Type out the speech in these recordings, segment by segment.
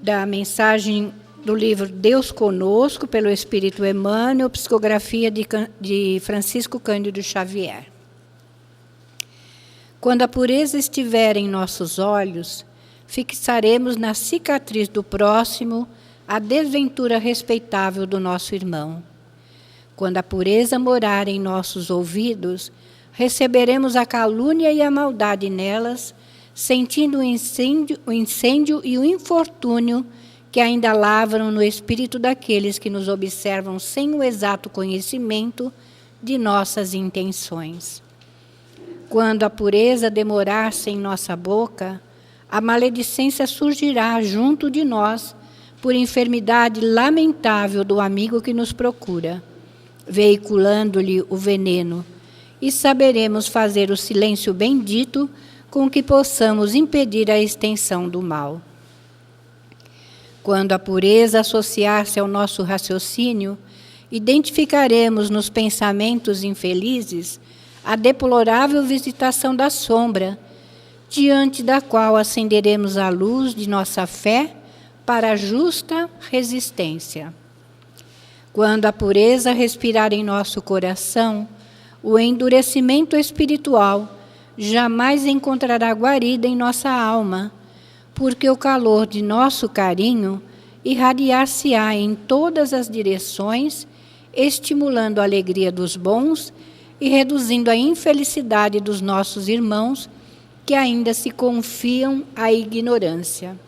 da mensagem do livro Deus Conosco, pelo Espírito Emmanuel, psicografia de Francisco Cândido Xavier. Quando a pureza estiver em nossos olhos, fixaremos na cicatriz do próximo a desventura respeitável do nosso irmão. Quando a pureza morar em nossos ouvidos, receberemos a calúnia e a maldade nelas, sentindo o incêndio e o infortúnio que ainda lavram no espírito daqueles que nos observam sem o exato conhecimento de nossas intenções. Quando a pureza demorar-se em nossa boca, a maledicência surgirá junto de nós por enfermidade lamentável do amigo que nos procura, veiculando-lhe o veneno, e saberemos fazer o silêncio bendito com que possamos impedir a extensão do mal. Quando a pureza associar-se ao nosso raciocínio, identificaremos nos pensamentos infelizes a deplorável visitação da sombra, diante da qual acenderemos a luz de nossa fé para a justa resistência. Quando a pureza respirar em nosso coração, o endurecimento espiritual jamais encontrará guarida em nossa alma, porque o calor de nosso carinho irradiar-se-á em todas as direções, estimulando a alegria dos bons e reduzindo a infelicidade dos nossos irmãos que ainda se confiam à ignorância.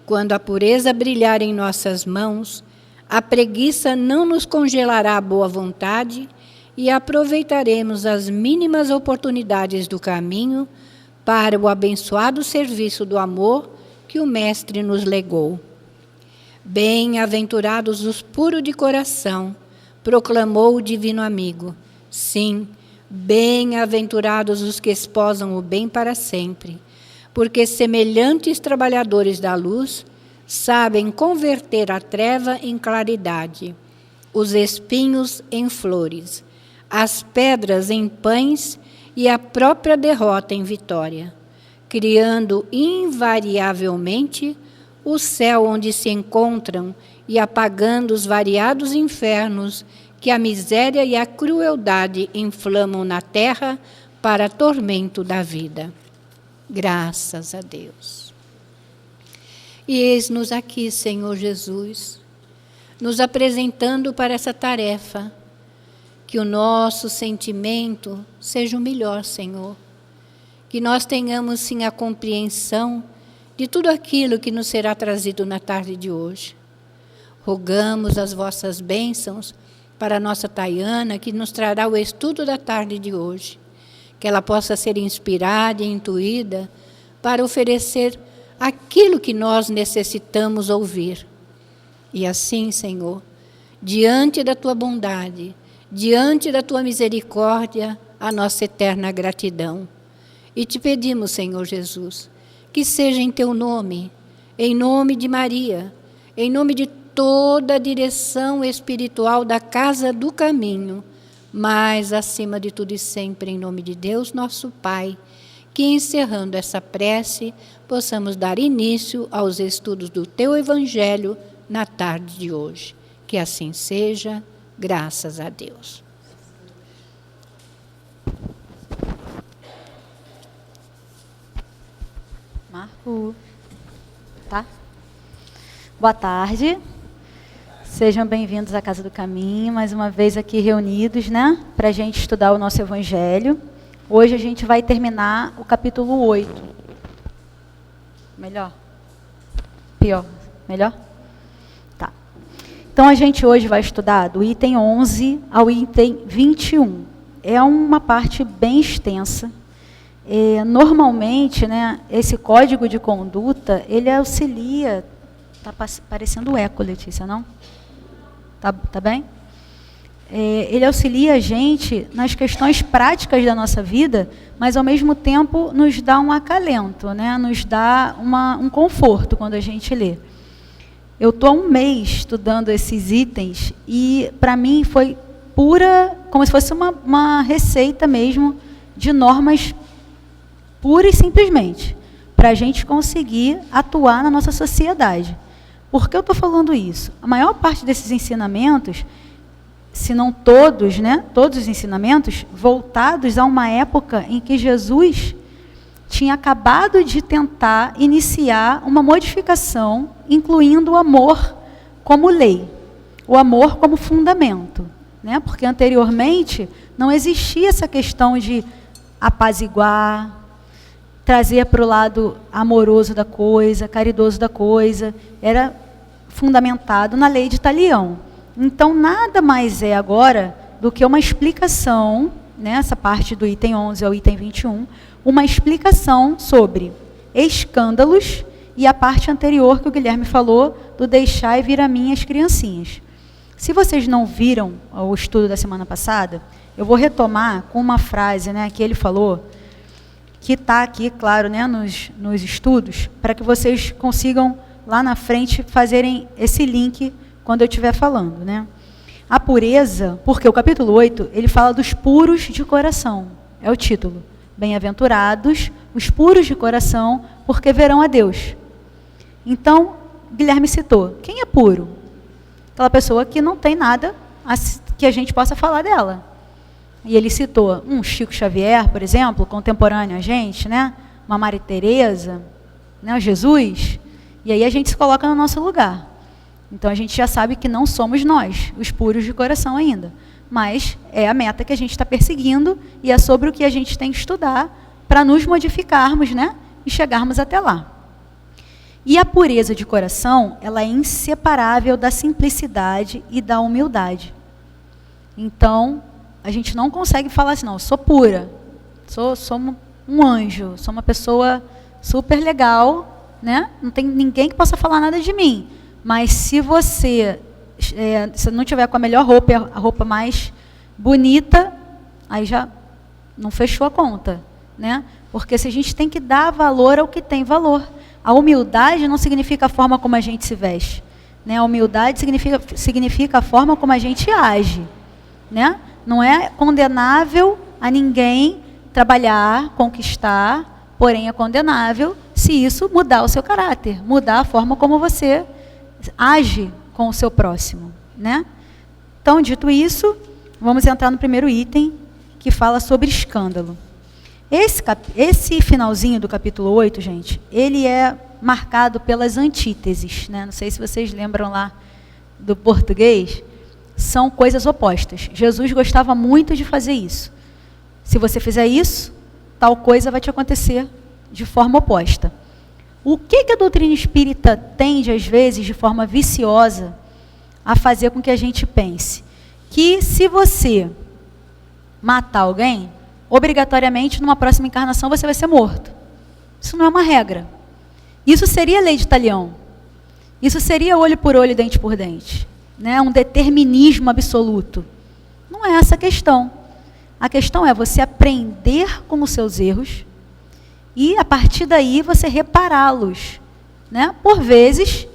Quando a pureza brilhar em nossas mãos, a preguiça não nos congelará a boa vontade e aproveitaremos as mínimas oportunidades do caminho para o abençoado serviço do amor que o Mestre nos legou. Bem-aventurados os puros de coração, proclamou o divino amigo. Sim, bem-aventurados os que esposam o bem para sempre, porque semelhantes trabalhadores da luz sabem converter a treva em claridade, os espinhos em flores, as pedras em pães e a própria derrota em vitória, criando invariavelmente o céu onde se encontram e apagando os variados infernos que a miséria e a crueldade inflamam na terra para tormento da vida. Graças a Deus. E eis-nos aqui, Senhor Jesus, nos apresentando para essa tarefa, que o nosso sentimento seja o melhor, Senhor, que nós tenhamos, sim, a compreensão de tudo aquilo que nos será trazido na tarde de hoje. Rogamos as vossas bênçãos para a nossa Tayana, que nos trará o estudo da tarde de hoje, que ela possa ser inspirada e intuída para oferecer aquilo que nós necessitamos ouvir. E assim, Senhor, diante da Tua bondade, diante da Tua misericórdia, a nossa eterna gratidão. E te pedimos, Senhor Jesus, que seja em Teu nome, em nome de Maria, em nome de toda a direção espiritual da Casa do Caminho, mas, acima de tudo e sempre, em nome de Deus, nosso Pai, que, encerrando essa prece, possamos dar início aos estudos do Teu Evangelho na tarde de hoje. Que assim seja, graças a Deus. Marco, tá? Boa tarde. Sejam bem-vindos à Casa do Caminho, mais uma vez aqui reunidos, né, para a gente estudar o nosso Evangelho. Hoje a gente vai terminar o capítulo 8. Melhor? Pior? Melhor? Tá. Então a gente hoje vai estudar do item 11 ao item 21. É uma parte bem extensa. Normalmente, né, esse código de conduta, ele auxilia... Está parecendo eco, Letícia, não? Tá bem? Ele auxilia a gente nas questões práticas da nossa vida, mas, ao mesmo tempo, nos dá um acalento, né? Nos dá um conforto quando a gente lê. Eu estou há um mês estudando esses itens e, para mim, foi pura, como se fosse uma receita mesmo de normas pura e simplesmente, para a gente conseguir atuar na nossa sociedade. Por que eu estou falando isso? A maior parte desses ensinamentos, se não todos, né, todos os ensinamentos, voltados a uma época em que Jesus tinha acabado de tentar iniciar uma modificação, incluindo o amor como lei, o amor como fundamento, né? Porque anteriormente não existia essa questão de apaziguar, trazer para o lado amoroso da coisa, caridoso da coisa, era fundamentado na lei de Talião. Então, nada mais é agora do que uma explicação, né, essa parte do item 11 ao item 21, uma explicação sobre escândalos e a parte anterior que o Guilherme falou, do deixar e vir a mim as criancinhas. Se vocês não viram o estudo da semana passada, eu vou retomar com uma frase, né, que ele falou, que está aqui, claro, né, nos estudos, para que vocês consigam, lá na frente, fazerem esse link quando eu estiver falando, né? A pureza, porque o capítulo 8, ele fala dos puros de coração, é o título. Bem-aventurados os puros de coração, porque verão a Deus. Então, Guilherme citou, quem é puro? Aquela pessoa que não tem nada que a gente possa falar dela. E ele citou um Chico Xavier, por exemplo, contemporâneo a gente, né? Uma Maria Teresa, né? O Jesus. E aí a gente se coloca no nosso lugar. Então a gente já sabe que não somos nós, os puros de coração ainda. Mas é a meta que a gente está perseguindo e é sobre o que a gente tem que estudar para nos modificarmos, né? E chegarmos até lá. E a pureza de coração, ela é inseparável da simplicidade e da humildade. Então, a gente não consegue falar assim, não, eu sou pura, sou um anjo, sou uma pessoa super legal, né? Não tem ninguém que possa falar nada de mim. Mas se você não tiver com a melhor roupa, a roupa mais bonita, aí já não fechou a conta, né? Porque se a gente tem que dar valor ao que tem valor. A humildade não significa a forma como a gente se veste, né? A humildade significa a forma como a gente age, né? Não é condenável a ninguém trabalhar, conquistar, porém é condenável se isso mudar o seu caráter, mudar a forma como você age com o seu próximo, né? Então, dito isso, vamos entrar no primeiro item, que fala sobre escândalo. Esse finalzinho do capítulo 8, gente, ele é marcado pelas antíteses, né? Não sei se vocês lembram lá do português, são coisas opostas. Jesus gostava muito de fazer isso. Se você fizer isso, tal coisa vai te acontecer de forma oposta. O que a doutrina espírita tende, às vezes, de forma viciosa, a fazer com que a gente pense? Que se você matar alguém, obrigatoriamente, numa próxima encarnação, você vai ser morto. Isso não é uma regra. Isso seria lei de Talião. Isso seria olho por olho, dente por dente. Né? Um determinismo absoluto. Não é essa a questão. A questão é você aprender com os seus erros e, a partir daí, você repará-los. Né? Por vezes,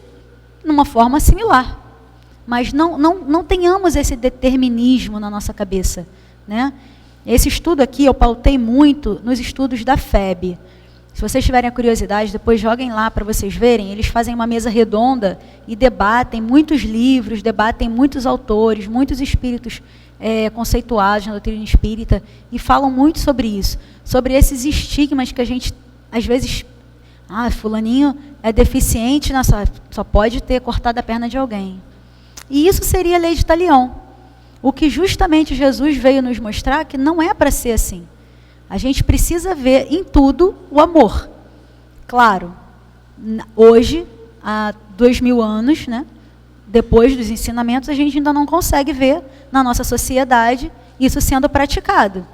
numa forma similar. Mas não tenhamos esse determinismo na nossa cabeça. Né? Esse estudo aqui eu pautei muito nos estudos da FEB. Se vocês tiverem a curiosidade, depois joguem lá para vocês verem. Eles fazem uma mesa redonda e debatem muitos livros, debatem muitos autores, muitos espíritos conceituados na doutrina espírita, e falam muito sobre isso, sobre esses estigmas que a gente, às vezes, fulaninho é deficiente, só pode ter cortado a perna de alguém. E isso seria a lei de Talião. O que justamente Jesus veio nos mostrar que não é para ser assim. A gente precisa ver em tudo o amor. Claro, hoje, há 2000 anos, né, depois dos ensinamentos, a gente ainda não consegue ver na nossa sociedade isso sendo praticado.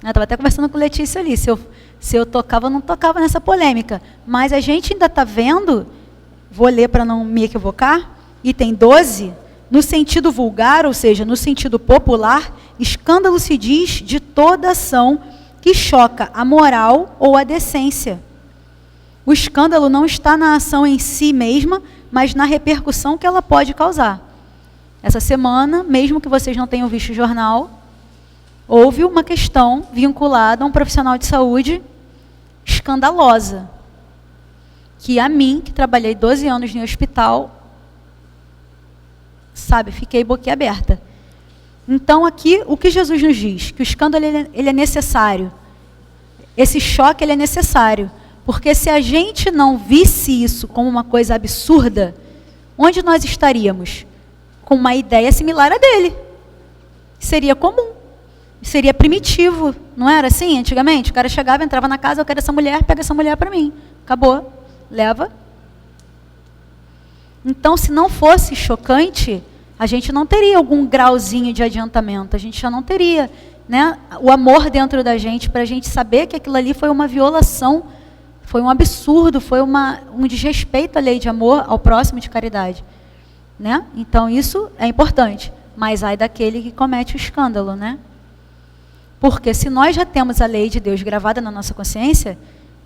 Eu estava até conversando com Letícia ali, se eu tocava ou não tocava nessa polêmica. Mas a gente ainda está vendo, vou ler para não me equivocar, item 12, no sentido vulgar, ou seja, no sentido popular, escândalo se diz de toda ação que choca a moral ou a decência. O escândalo não está na ação em si mesma, mas na repercussão que ela pode causar. Essa semana, mesmo que vocês não tenham visto o jornal, houve uma questão vinculada a um profissional de saúde escandalosa. que a mim, que trabalhei 12 anos em hospital, sabe, fiquei boquiaberta. Então aqui, o que Jesus nos diz? Que o escândalo ele é necessário. Esse choque ele é necessário. Porque se a gente não visse isso como uma coisa absurda, onde nós estaríamos? Com uma ideia similar à dele. Seria comum. Seria primitivo. Não era assim antigamente? O cara chegava, entrava na casa, eu quero essa mulher, pega essa mulher para mim. Acabou. Leva. Então, se não fosse chocante, a gente não teria algum grauzinho de adiantamento. A gente já não teria, né, o amor dentro da gente para a gente saber que aquilo ali foi uma violação, foi um absurdo, foi um desrespeito à lei de amor ao próximo, de caridade. Né? Então, isso é importante. Mas ai daquele que comete o escândalo, né? Porque se nós já temos a lei de Deus gravada na nossa consciência,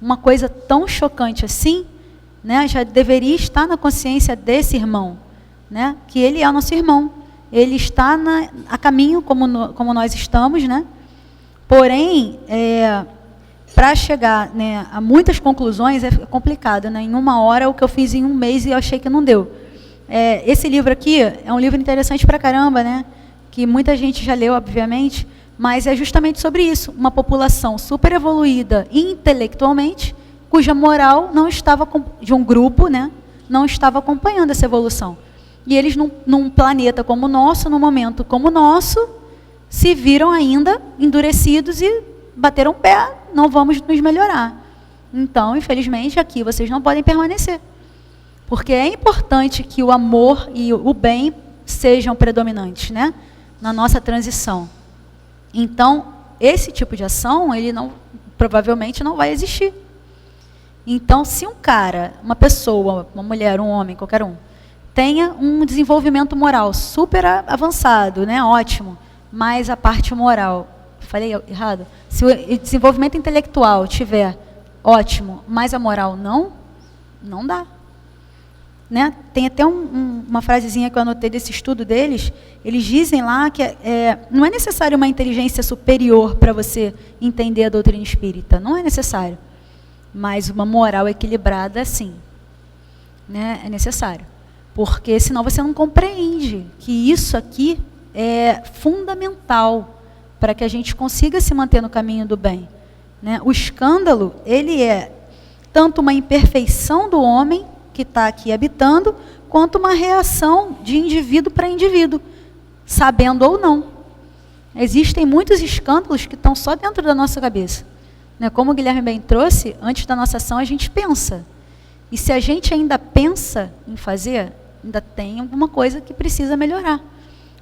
uma coisa tão chocante assim, né, já deveria estar na consciência desse irmão, né, que ele é o nosso irmão. Ele está a caminho como nós estamos, né? Porém, para chegar, né, a muitas conclusões é complicado, né? Em uma hora, o que eu fiz em um mês e eu achei que não deu. Esse livro aqui é um livro interessante pra caramba, né? Que muita gente já leu, obviamente, mas é justamente sobre isso. Uma população super evoluída intelectualmente, cuja moral não estava, de um grupo, né, não estava acompanhando essa evolução. E eles, num planeta como o nosso, num momento como o nosso, se viram ainda endurecidos e bateram o pé, não vamos nos melhorar. Então, infelizmente, aqui vocês não podem permanecer. Porque é importante que o amor e o bem sejam predominantes, né, na nossa transição. Então, esse tipo de ação, ele provavelmente não vai existir. Então, se um cara, uma pessoa, uma mulher, um homem, qualquer um, tenha um desenvolvimento moral super avançado, né, ótimo, mas a parte moral, falei errado? Se o desenvolvimento intelectual tiver ótimo, mas a moral não dá. Né? Tem até uma frasezinha que eu anotei desse estudo deles. Eles dizem lá que não é necessário uma inteligência superior para você entender a doutrina espírita. Não é necessário. Mas uma moral equilibrada, sim. Né? É necessário. Porque senão você não compreende que isso aqui é fundamental para que a gente consiga se manter no caminho do bem. Né? O escândalo, ele é tanto uma imperfeição do homem que está aqui habitando, quanto uma reação de indivíduo para indivíduo, sabendo ou não. Existem muitos escândalos que estão só dentro da nossa cabeça. Né? Como o Guilherme bem trouxe, antes da nossa ação a gente pensa. E se a gente ainda pensa em fazer, ainda tem alguma coisa que precisa melhorar.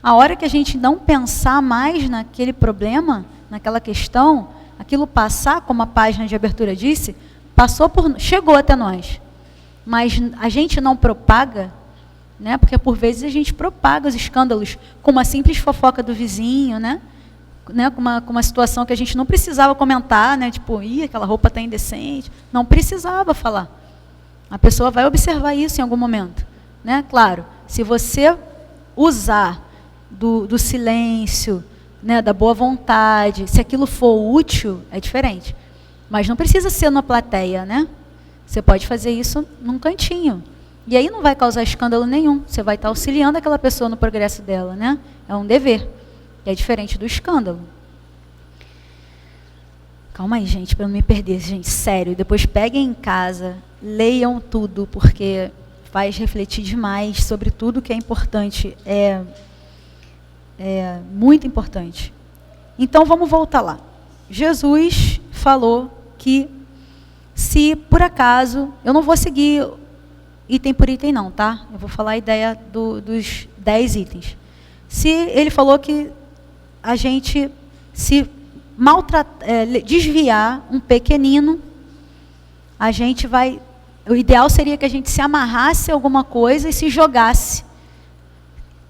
A hora que a gente não pensar mais naquele problema, naquela questão, aquilo passar, como a página de abertura disse, chegou até nós. Mas a gente não propaga, né? Porque por vezes a gente propaga os escândalos com uma simples fofoca do vizinho, né? Com uma situação que a gente não precisava comentar, né? Tipo, aquela roupa está indecente. Não precisava falar. A pessoa vai observar isso em algum momento. Né? Claro, se você usar do silêncio, né? Da boa vontade, se aquilo for útil, é diferente. Mas não precisa ser na plateia, né? Você pode fazer isso num cantinho. E aí não vai causar escândalo nenhum. Você vai estar auxiliando aquela pessoa no progresso dela, né? É um dever. É diferente do escândalo. Calma aí, gente, para não me perder, gente. Sério, depois peguem em casa, leiam tudo, porque faz refletir demais sobre tudo que é importante. É muito importante. Então, vamos voltar lá. Jesus falou que se, por acaso, eu não vou seguir item por item não, tá? Eu vou falar a ideia dos 10 itens. Se ele falou que a gente se desviar um pequenino, a gente vai... O ideal seria que a gente se amarrasse a alguma coisa e se jogasse.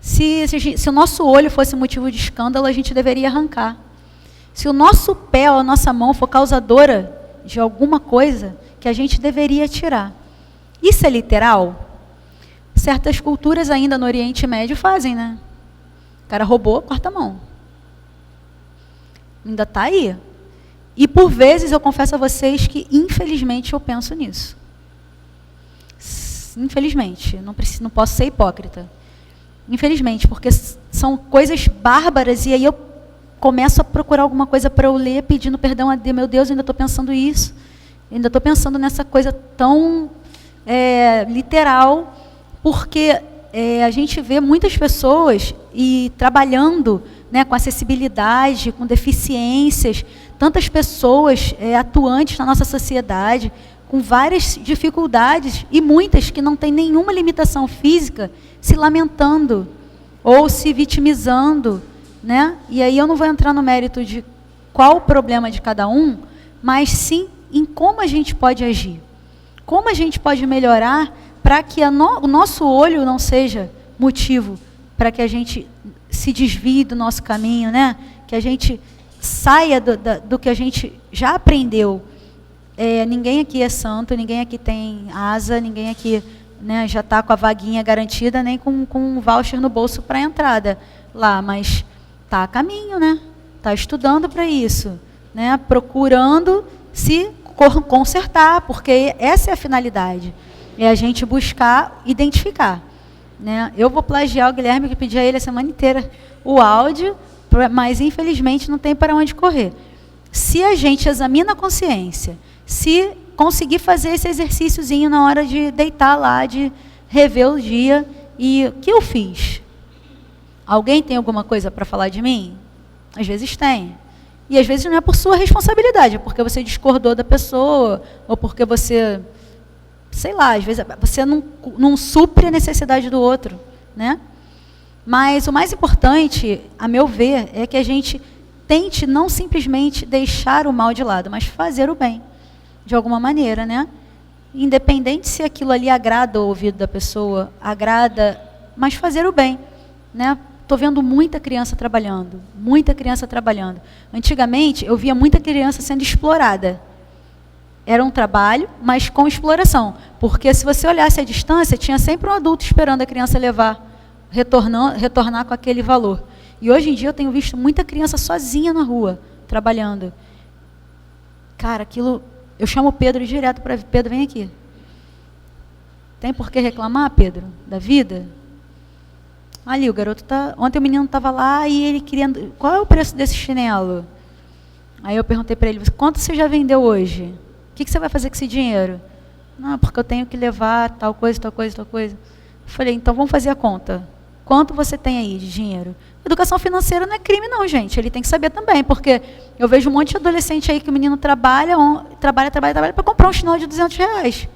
Se o nosso olho fosse motivo de escândalo, a gente deveria arrancar. Se o nosso pé ou a nossa mão for causadora de alguma coisa, que a gente deveria tirar. Isso é literal? Certas culturas ainda no Oriente Médio fazem, né? O cara roubou, corta a mão. Ainda está aí. E por vezes eu confesso a vocês que, infelizmente, eu penso nisso. Infelizmente, não posso ser hipócrita. Infelizmente, porque são coisas bárbaras, e aí eu começo a procurar alguma coisa para eu ler, pedindo perdão a Deus. Meu Deus, ainda estou pensando isso. Ainda estou pensando nessa coisa tão literal, porque a gente vê muitas pessoas trabalhando, né, com acessibilidade, com deficiências, tantas pessoas atuantes na nossa sociedade, com várias dificuldades, e muitas que não têm nenhuma limitação física, se lamentando ou se vitimizando, né? E aí eu não vou entrar no mérito de qual o problema de cada um, mas sim em como a gente pode agir. Como a gente pode melhorar para que o nosso olho não seja motivo para que a gente se desvie do nosso caminho, né? Que a gente saia do que a gente já aprendeu. Ninguém aqui é santo, ninguém aqui tem asa, ninguém aqui, né, já está com a vaguinha garantida, nem com um voucher no bolso para a entrada lá, mas está a caminho, né? Está estudando para isso, né? Procurando se consertar, porque essa é a finalidade, é a gente buscar identificar, né? Eu vou plagiar o Guilherme, que pedi a ele a semana inteira o áudio, mas infelizmente não tem para onde correr. Se a gente examina a consciência, se conseguir fazer esse exercíciozinho na hora de deitar lá, de rever o dia, e o que eu fiz? Alguém tem alguma coisa para falar de mim? Às vezes tem. E às vezes não é por sua responsabilidade, é porque você discordou da pessoa, ou porque você, sei lá, às vezes você não supre a necessidade do outro, né? Mas o mais importante, a meu ver, é que a gente tente não simplesmente deixar o mal de lado, mas fazer o bem, de alguma maneira, né? Independente se aquilo ali agrada o ouvido da pessoa, agrada, mas fazer o bem, né? Estou vendo muita criança trabalhando, muita criança trabalhando. Antigamente, eu via muita criança sendo explorada. Era um trabalho, mas com exploração. Porque se você olhasse à distância, tinha sempre um adulto esperando a criança retornar com aquele valor. E hoje em dia eu tenho visto muita criança sozinha na rua, trabalhando. Cara, aquilo... Eu chamo o Pedro direto para... Pedro, vem aqui. Tem por que reclamar, Pedro, da vida? Ali, o garoto tá... Ontem o menino estava lá e ele queria... Qual é o preço desse chinelo? Aí eu perguntei para ele, quanto você já vendeu hoje? O que você vai fazer com esse dinheiro? Não, porque eu tenho que levar tal coisa, tal coisa, tal coisa. Eu falei, então vamos fazer a conta. Quanto você tem aí de dinheiro? Educação financeira não é crime não, gente. Ele tem que saber também, porque eu vejo um monte de adolescente aí que o menino trabalha para comprar um chinelo de R$200.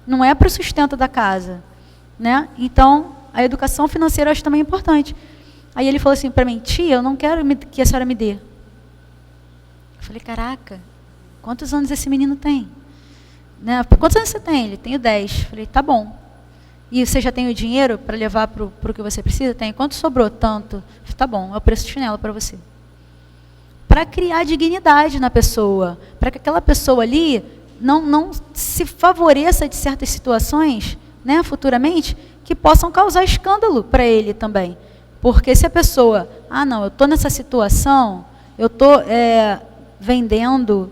Não é para o sustento da casa, né? Então, a educação financeira eu acho também importante. Aí ele falou assim para mim, tia, eu não quero que a senhora me dê. Eu falei, caraca, quantos anos esse menino tem? Né? Quantos anos você tem? Ele tem 10. Eu falei, tá bom. E você já tem o dinheiro para levar para o que você precisa? Tem. Quanto sobrou? Tanto. Tá bom, é o preço do chinelo para você. Para criar dignidade na pessoa, para que aquela pessoa ali não se favoreça de certas situações, né, futuramente, que possam causar escândalo para ele também. Porque se a pessoa, não, eu estou nessa situação, eu estou vendendo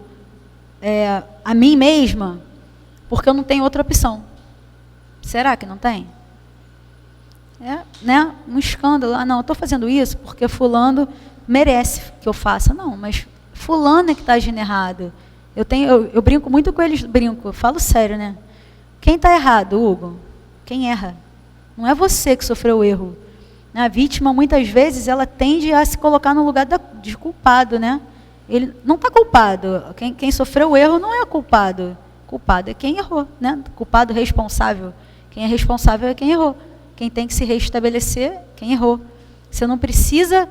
a mim mesma, porque eu não tenho outra opção. Será que não tem? Né? Um escândalo. Não, eu estou fazendo isso porque fulano merece que eu faça. Não, mas fulano é que está agindo errado. Eu brinco muito com eles, eu falo sério, né? Quem está errado, Hugo? Quem erra? Não é você que sofreu o erro. A vítima, muitas vezes, ela tende a se colocar no lugar de culpado, né? Ele não está culpado. Quem sofreu o erro não é culpado. Culpado é quem errou, né? Culpado responsável. Quem é responsável é quem errou. Quem tem que se restabelecer, quem errou. Você não precisa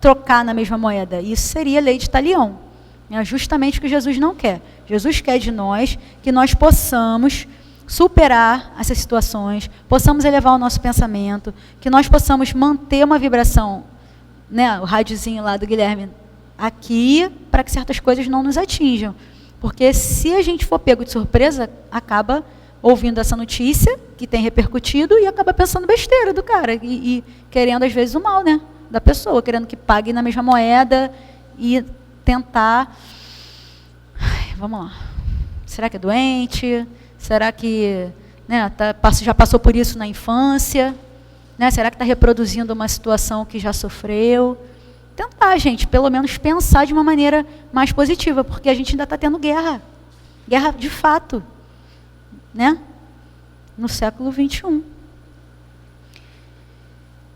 trocar na mesma moeda. Isso seria lei de talião. É justamente o que Jesus não quer. Jesus quer de nós que nós possamos superar essas situações, possamos elevar o nosso pensamento, que nós possamos manter uma vibração, né, o rádiozinho lá do Guilherme, aqui, para que certas coisas não nos atinjam. Porque se a gente for pego de surpresa, acaba ouvindo essa notícia, que tem repercutido, e acaba pensando besteira do cara, e querendo, às vezes, o mal, né, da pessoa, querendo que pague na mesma moeda, e tentar... Vamos lá. Será que é doente? Será que né? Já passou por isso na infância, né? Será que está reproduzindo uma situação que já sofreu? Tentar, gente, pelo menos pensar de uma maneira mais positiva, porque a gente ainda está tendo guerra de fato, né? No século 21.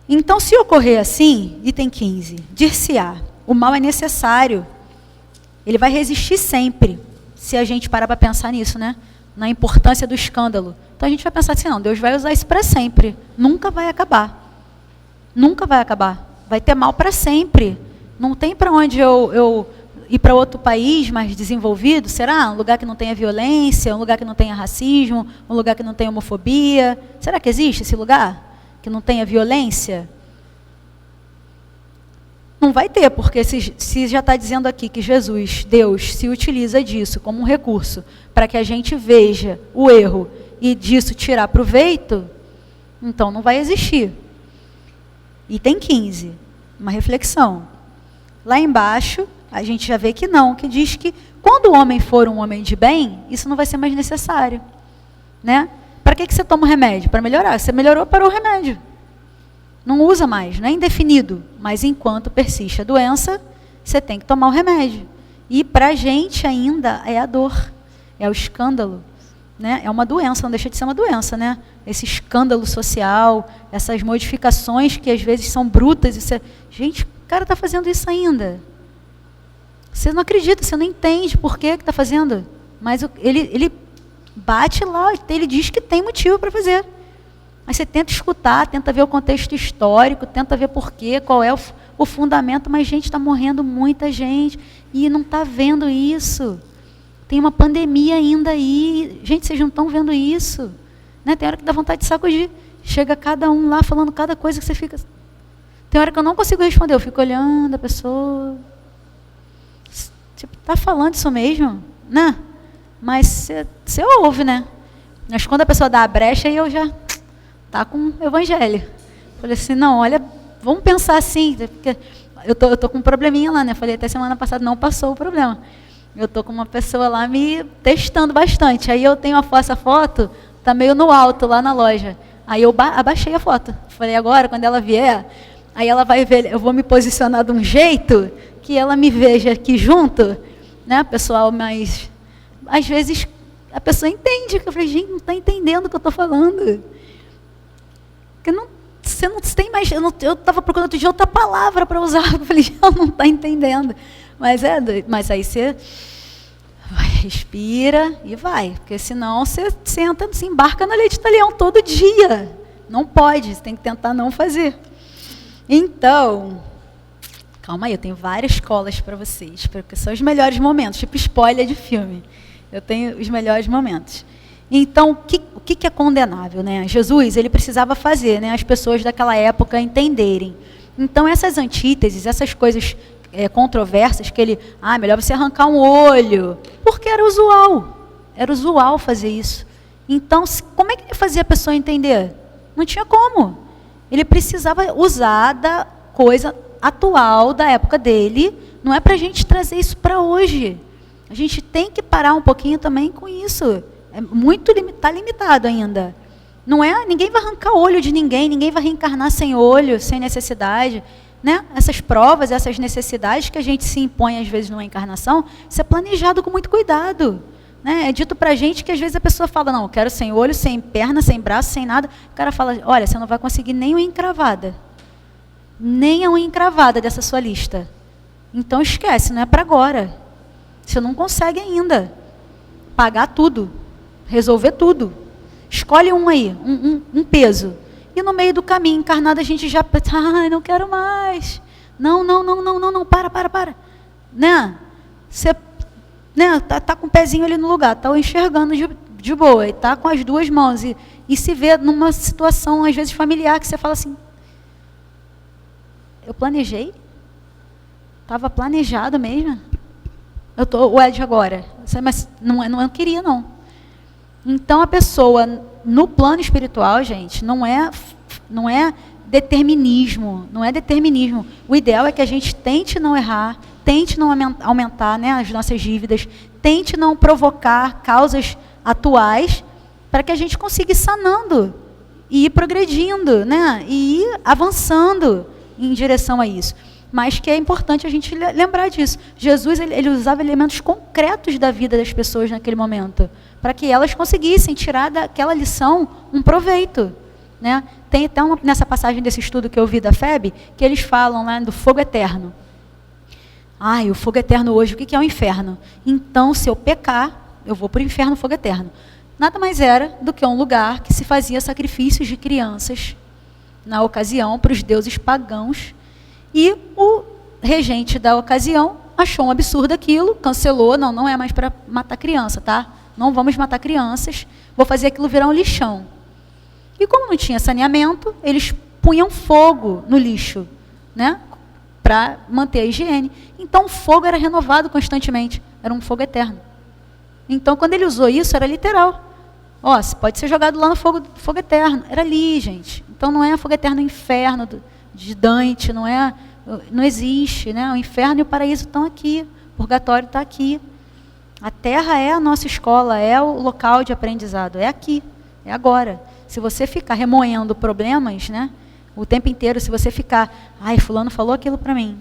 Então, se ocorrer assim, item 15, dir-se-á, o mal é necessário, ele vai resistir sempre, se a gente parar para pensar nisso, né? Na importância do escândalo. Então a gente vai pensar assim, não, Deus vai usar isso para sempre, nunca vai acabar. Nunca vai acabar. Vai ter mal para sempre. Não tem para onde eu ir para outro país mais desenvolvido, será? Um lugar que não tenha violência, um lugar que não tenha racismo, um lugar que não tenha homofobia. Será que existe esse lugar? Que não tenha violência? Não vai ter, porque se já está dizendo aqui que Jesus, Deus, se utiliza disso como um recurso para que a gente veja o erro e disso tirar proveito, então não vai existir. Item 15, uma reflexão. Lá embaixo, a gente já vê que não, que diz que quando o homem for um homem de bem, isso não vai ser mais necessário. Né? Para que você toma o remédio? Para melhorar. Você melhorou, parou o remédio. Não usa mais, não é indefinido. Mas enquanto persiste a doença, você tem que tomar o remédio. E para a gente ainda é a dor, é o escândalo. Né? É uma doença, não deixa de ser uma doença. Né? Esse escândalo social, essas modificações que às vezes são brutas. Gente, o cara está fazendo isso ainda. Você não acredita, você não entende por que está fazendo. Mas ele bate lá, ele diz que tem motivo para fazer. Aí você tenta escutar, tenta ver o contexto histórico, tenta ver por quê, qual é o fundamento, mas, gente, está morrendo muita gente e não está vendo isso. Tem uma pandemia ainda aí. Gente, vocês não estão vendo isso. Né? Tem hora que dá vontade de sacudir. Chega cada um lá falando cada coisa que você fica... Tem hora que eu não consigo responder, eu fico olhando a pessoa... Tipo, tá falando isso mesmo? Né? Mas você ouve, né? Mas quando a pessoa dá a brecha, aí eu já... Tá com o evangelho. Falei assim, não, olha, vamos pensar assim, porque eu tô com um probleminha lá, né? Falei até semana passada, não passou o problema. Eu tô com uma pessoa lá me testando bastante. Aí eu tenho essa foto, tá meio no alto lá na loja. Aí eu abaixei a foto. Falei, agora, quando ela vier, aí ela vai ver, eu vou me posicionar de um jeito que ela me veja aqui junto, né, pessoal, mas às vezes a pessoa entende, que eu falei, gente, não está entendendo o que eu estou falando. Porque você não tem mais, eu estava procurando outro dia outra palavra para usar, eu falei, ela não está entendendo. Mas aí você respira e vai, porque senão você senta, se embarca na leite italiano todo dia. Não pode, você tem que tentar não fazer. Então, calma aí, eu tenho várias colas para vocês, porque são os melhores momentos, tipo spoiler de filme. Eu tenho os melhores momentos. Então, o que é condenável? Né? Jesus, ele precisava fazer, né, as pessoas daquela época entenderem. Então, essas antíteses, essas coisas controversas, que ele, melhor você arrancar um olho, porque era usual fazer isso. Então, como é que ele fazia a pessoa entender? Não tinha como. Ele precisava usar da coisa atual da época dele, não é para a gente trazer isso para hoje. A gente tem que parar um pouquinho também com isso. Está limitado ainda. Não é, ninguém vai arrancar olho de ninguém vai reencarnar sem olho, sem necessidade. Né? Essas provas, essas necessidades que a gente se impõe às vezes numa encarnação, isso é planejado com muito cuidado. Né? É dito para a gente que às vezes a pessoa fala, não, eu quero sem olho, sem perna, sem braço, sem nada. O cara fala, olha, você não vai conseguir nem uma encravada. Nem a unha encravada dessa sua lista. Então esquece, não é para agora. Você não consegue ainda pagar tudo, resolver tudo. Escolhe um aí, um peso. E no meio do caminho, encarnado, a gente já pensa, não quero mais. Não, para. Né? Você tá com o pezinho ali no lugar, tá enxergando de boa, e tá com as duas mãos, e se vê numa situação, às vezes, familiar, que você fala assim, eu planejei? Estava planejado mesmo? Eu tô o Ed agora. Mas não queria, não. Então, a pessoa, no plano espiritual, gente, não é determinismo. Não é determinismo. O ideal é que a gente tente não errar, tente não aumentar, né, as nossas dívidas, tente não provocar causas atuais, para que a gente consiga ir sanando, e ir progredindo, né? E ir avançando em direção a isso. Mas que é importante a gente lembrar disso. Jesus, ele usava elementos concretos da vida das pessoas naquele momento, para que elas conseguissem tirar daquela lição um proveito, né? Tem até nessa passagem desse estudo que eu vi da FEB, que eles falam lá do fogo eterno. Ai, o fogo eterno hoje, o que é o inferno? Então, se eu pecar, eu vou para o inferno, fogo eterno. Nada mais era do que um lugar que se fazia sacrifícios de crianças, na ocasião, para os deuses pagãos, e o regente da ocasião achou um absurdo aquilo, cancelou, não é mais para matar criança, tá? Não vamos matar crianças, vou fazer aquilo virar um lixão. E como não tinha saneamento, eles punham fogo no lixo, né? Para manter a higiene. Então o fogo era renovado constantemente, era um fogo eterno. Então quando ele usou isso, era literal. Ó, pode ser jogado lá no fogo eterno. Era ali, gente. Então não é fogo eterno no inferno de Dante, não existe, né? O inferno e o paraíso estão aqui, o purgatório está aqui. A terra é a nossa escola, é o local de aprendizado, é aqui, é agora. Se você ficar remoendo problemas, né, o tempo inteiro, se você ficar, ai, fulano falou aquilo para mim,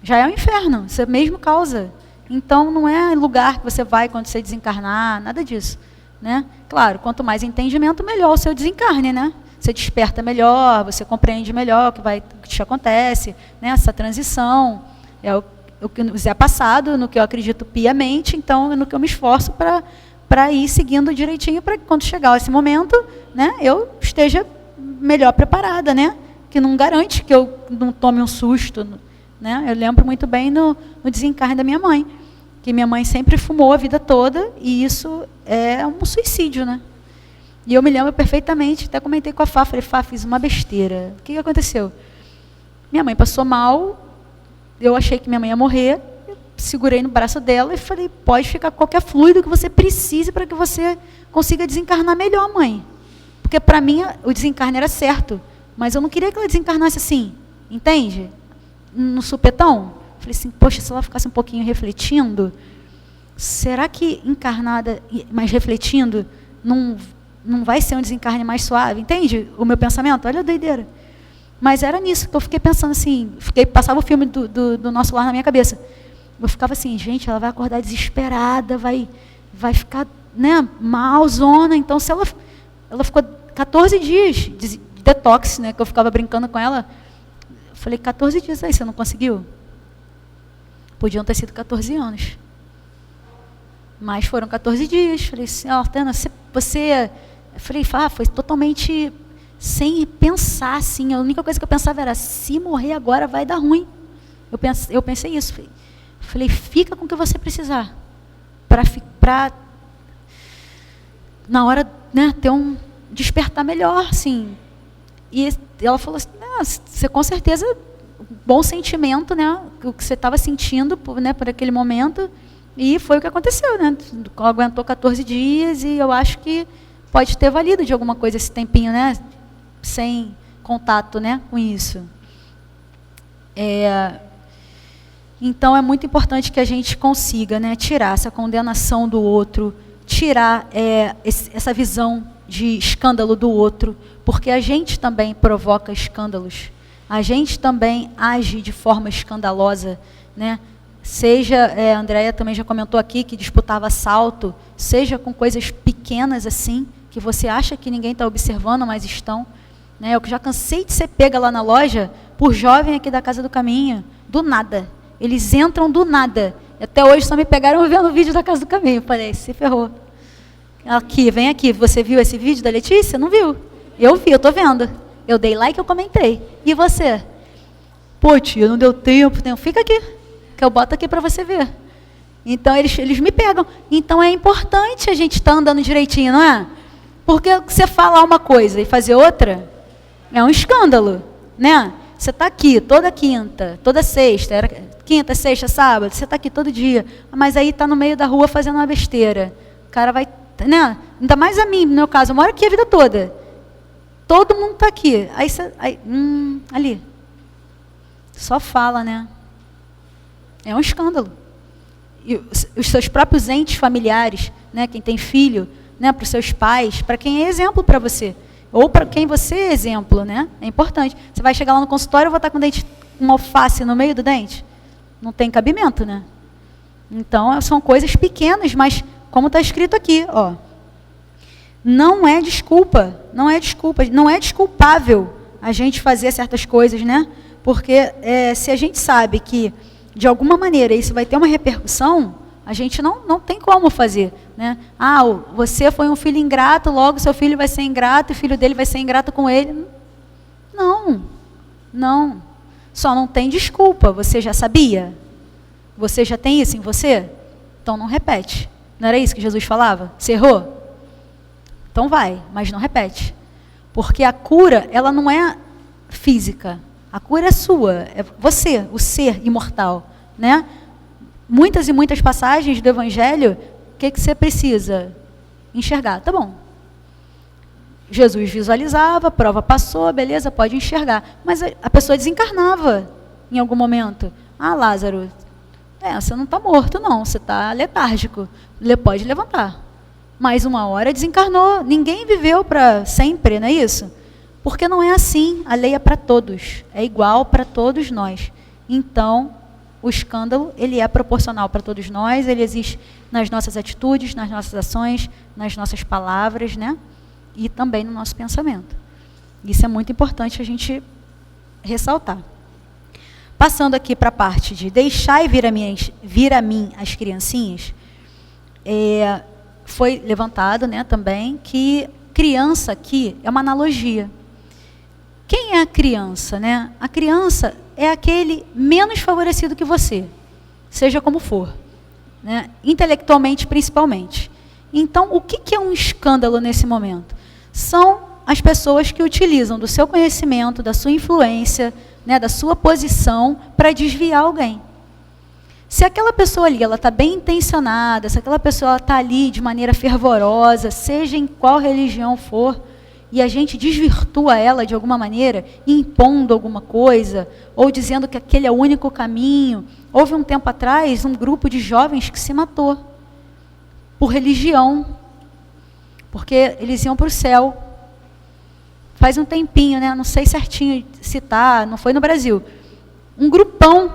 já é o inferno, isso é a mesma causa. Então não é lugar que você vai quando você desencarnar, nada disso, né? Claro, quanto mais entendimento, melhor o seu desencarne, né? Você desperta melhor, você compreende melhor o que te acontece, né? Essa transição é o que nos é passado, no que eu acredito piamente, então é no que eu me esforço para ir seguindo direitinho, para que quando chegar esse momento, né, eu esteja melhor preparada, né? Que não garante que eu não tome um susto, né? Eu lembro muito bem no desencarne da minha mãe, que minha mãe sempre fumou a vida toda, e isso é um suicídio, né? E eu me lembro perfeitamente, até comentei com a Fá, falei, Fá, fiz uma besteira. O que aconteceu? Minha mãe passou mal, eu achei que minha mãe ia morrer, segurei no braço dela e falei, pode ficar qualquer fluido que você precise para que você consiga desencarnar melhor, mãe. Porque para mim o desencarne era certo, mas eu não queria que ela desencarnasse assim, entende? No supetão. Falei assim, poxa, se ela ficasse um pouquinho refletindo, será que encarnada, mas refletindo, não vai ser um desencarne mais suave? Entende o meu pensamento? Olha a doideira. Mas era nisso que eu fiquei pensando assim, passava o filme do Nosso Lar na minha cabeça. Eu ficava assim, gente, ela vai acordar desesperada, vai ficar, né, malzona. Então, se ela ficou 14 dias de detox, né, que eu ficava brincando com ela. Eu falei, 14 dias aí, você não conseguiu? Podiam ter sido 14 anos. Mas foram 14 dias. Falei assim, Tana, você... Eu falei, foi totalmente sem pensar, assim. A única coisa que eu pensava era, se morrer agora vai dar ruim. Eu pensei isso. Falei, fica com o que você precisar. Para na hora, né, ter um despertar melhor, assim. E ela falou assim, você com certeza, bom sentimento, né, o que você estava sentindo, né, por aquele momento. E foi o que aconteceu, né? Aguentou 14 dias e eu acho que pode ter valido de alguma coisa esse tempinho, né? Sem contato, né, com isso. Então é muito importante que a gente consiga, né, tirar essa condenação do outro, tirar essa visão de escândalo do outro, porque a gente também provoca escândalos, a gente também age de forma escandalosa, né? Seja, a Andréia também já comentou aqui que disputava assalto, seja com coisas pequenas assim, que você acha que ninguém está observando, mas estão. Né? Eu já cansei de ser pega lá na loja por jovem aqui da Casa do Caminho, do nada. Eles entram do nada. Até hoje só me pegaram vendo o vídeo da Casa do Caminho. Falei, se ferrou. Aqui, vem aqui. Você viu esse vídeo da Letícia? Não viu? Eu vi, eu estou vendo. Eu dei like, eu comentei. E você? Pô, tia, não deu tempo. Fica aqui, que eu boto aqui para você ver. Então, eles me pegam. Então, é importante a gente estar andando direitinho, não é? Porque você falar uma coisa e fazer outra, é um escândalo, né? Você está aqui toda quinta, toda sexta, quinta, sexta, sábado, você está aqui todo dia, mas aí está no meio da rua fazendo uma besteira. O cara vai, né? Ainda mais a mim, no meu caso, eu moro aqui a vida toda. Todo mundo está aqui. Aí você, ali. Só fala, né? É um escândalo. E os seus próprios entes familiares, né? Quem tem filho, né, para os seus pais, para quem é exemplo para você, ou para quem você é exemplo, né? É importante. Você vai chegar lá no consultório, eu vou estar com uma alface no meio do dente? Não tem cabimento, né? Então, são coisas pequenas, mas como está escrito aqui, ó, não é desculpa, não é desculpável a gente fazer certas coisas, né? Porque se a gente sabe que, de alguma maneira, isso vai ter uma repercussão, a gente não tem como fazer, né? Ah, você foi um filho ingrato, logo seu filho vai ser ingrato, e o filho dele vai ser ingrato com ele. Não. Só não tem desculpa. Você já sabia? Você já tem isso em você? Então não repete. Não era isso que Jesus falava? Você errou? Então vai, mas não repete. Porque a cura, ela não é física. A cura é sua, é você, o ser imortal, né? Muitas e muitas passagens do Evangelho, o que você precisa? Enxergar. Tá bom. Jesus visualizava, a prova passou, beleza, pode enxergar. Mas a pessoa desencarnava em algum momento. Ah, Lázaro, você não está morto, não, você está letárgico. Pode levantar. Mais uma hora desencarnou. Ninguém viveu para sempre, não é isso? Porque não é assim. A lei é para todos. É igual para todos nós. Então, o escândalo, ele é proporcional para todos nós, ele existe nas nossas atitudes, nas nossas ações, nas nossas palavras, né? E também no nosso pensamento. Isso é muito importante a gente ressaltar. Passando aqui para a parte de deixai vir a mim as criancinhas, foi levantado, né, também, que criança aqui é uma analogia. Quem é a criança, né? A criança é aquele menos favorecido que você, seja como for, né? Intelectualmente principalmente. Então, o que é um escândalo nesse momento? São as pessoas que utilizam do seu conhecimento, da sua influência, né, da sua posição para desviar alguém. Se aquela pessoa ali, ela está bem intencionada, se aquela pessoa está ali de maneira fervorosa, seja em qual religião for, e a gente desvirtua ela de alguma maneira, impondo alguma coisa, ou dizendo que aquele é o único caminho. Houve um tempo atrás um grupo de jovens que se matou por religião, porque eles iam para o céu. Faz um tempinho, né? Não sei certinho citar, não foi no Brasil. Um grupão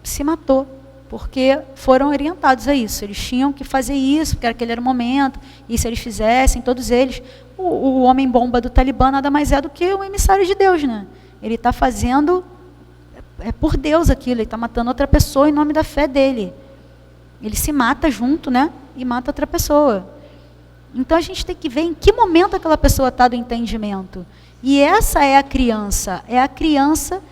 se matou, porque foram orientados a isso. Eles tinham que fazer isso, porque aquele era o momento, e se eles fizessem, todos eles... O homem-bomba do Talibã nada mais é do que um emissário de Deus, né? Ele está fazendo por Deus aquilo, ele está matando outra pessoa em nome da fé dele. Ele se mata junto, né? E mata outra pessoa. Então a gente tem que ver em que momento aquela pessoa está do entendimento. E essa é a criança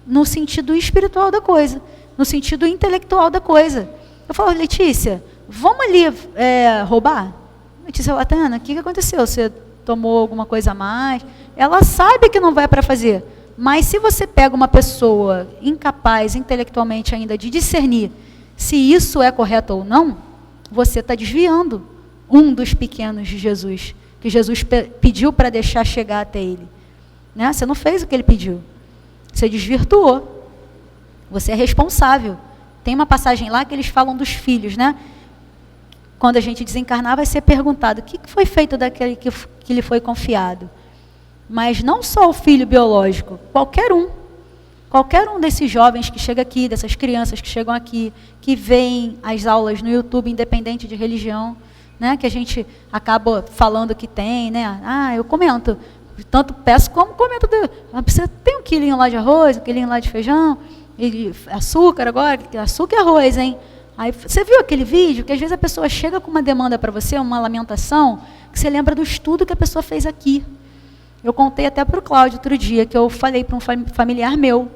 no sentido espiritual da coisa, no sentido intelectual da coisa. Eu falo, Letícia, vamos ali roubar? Letícia, Latana, o que aconteceu? Você tomou alguma coisa a mais? Ela sabe que não vai para fazer. Mas se você pega uma pessoa incapaz intelectualmente ainda de discernir se isso é correto ou não, você está desviando um dos pequenos de Jesus, que Jesus pediu para deixar chegar até ele. Né? Você não fez o que ele pediu. Você desvirtuou. Você é responsável. Tem uma passagem lá que eles falam dos filhos, né? Quando a gente desencarnar, vai ser perguntado o que foi feito daquele que lhe foi confiado. Mas não só o filho biológico, qualquer um desses jovens que chega aqui, dessas crianças que chegam aqui, que veem as aulas no YouTube, independente de religião, né, que a gente acaba falando que tem, né? Ah, eu comento, tanto peço como comento. Você tem 1 quilinho lá de arroz, 1 quilinho lá de feijão, e açúcar agora, açúcar e arroz, hein? Aí, você viu aquele vídeo que às vezes a pessoa chega com uma demanda para você, uma lamentação, que você lembra do estudo que a pessoa fez aqui. Eu contei até para o Cláudio outro dia, que eu falei para um familiar meu,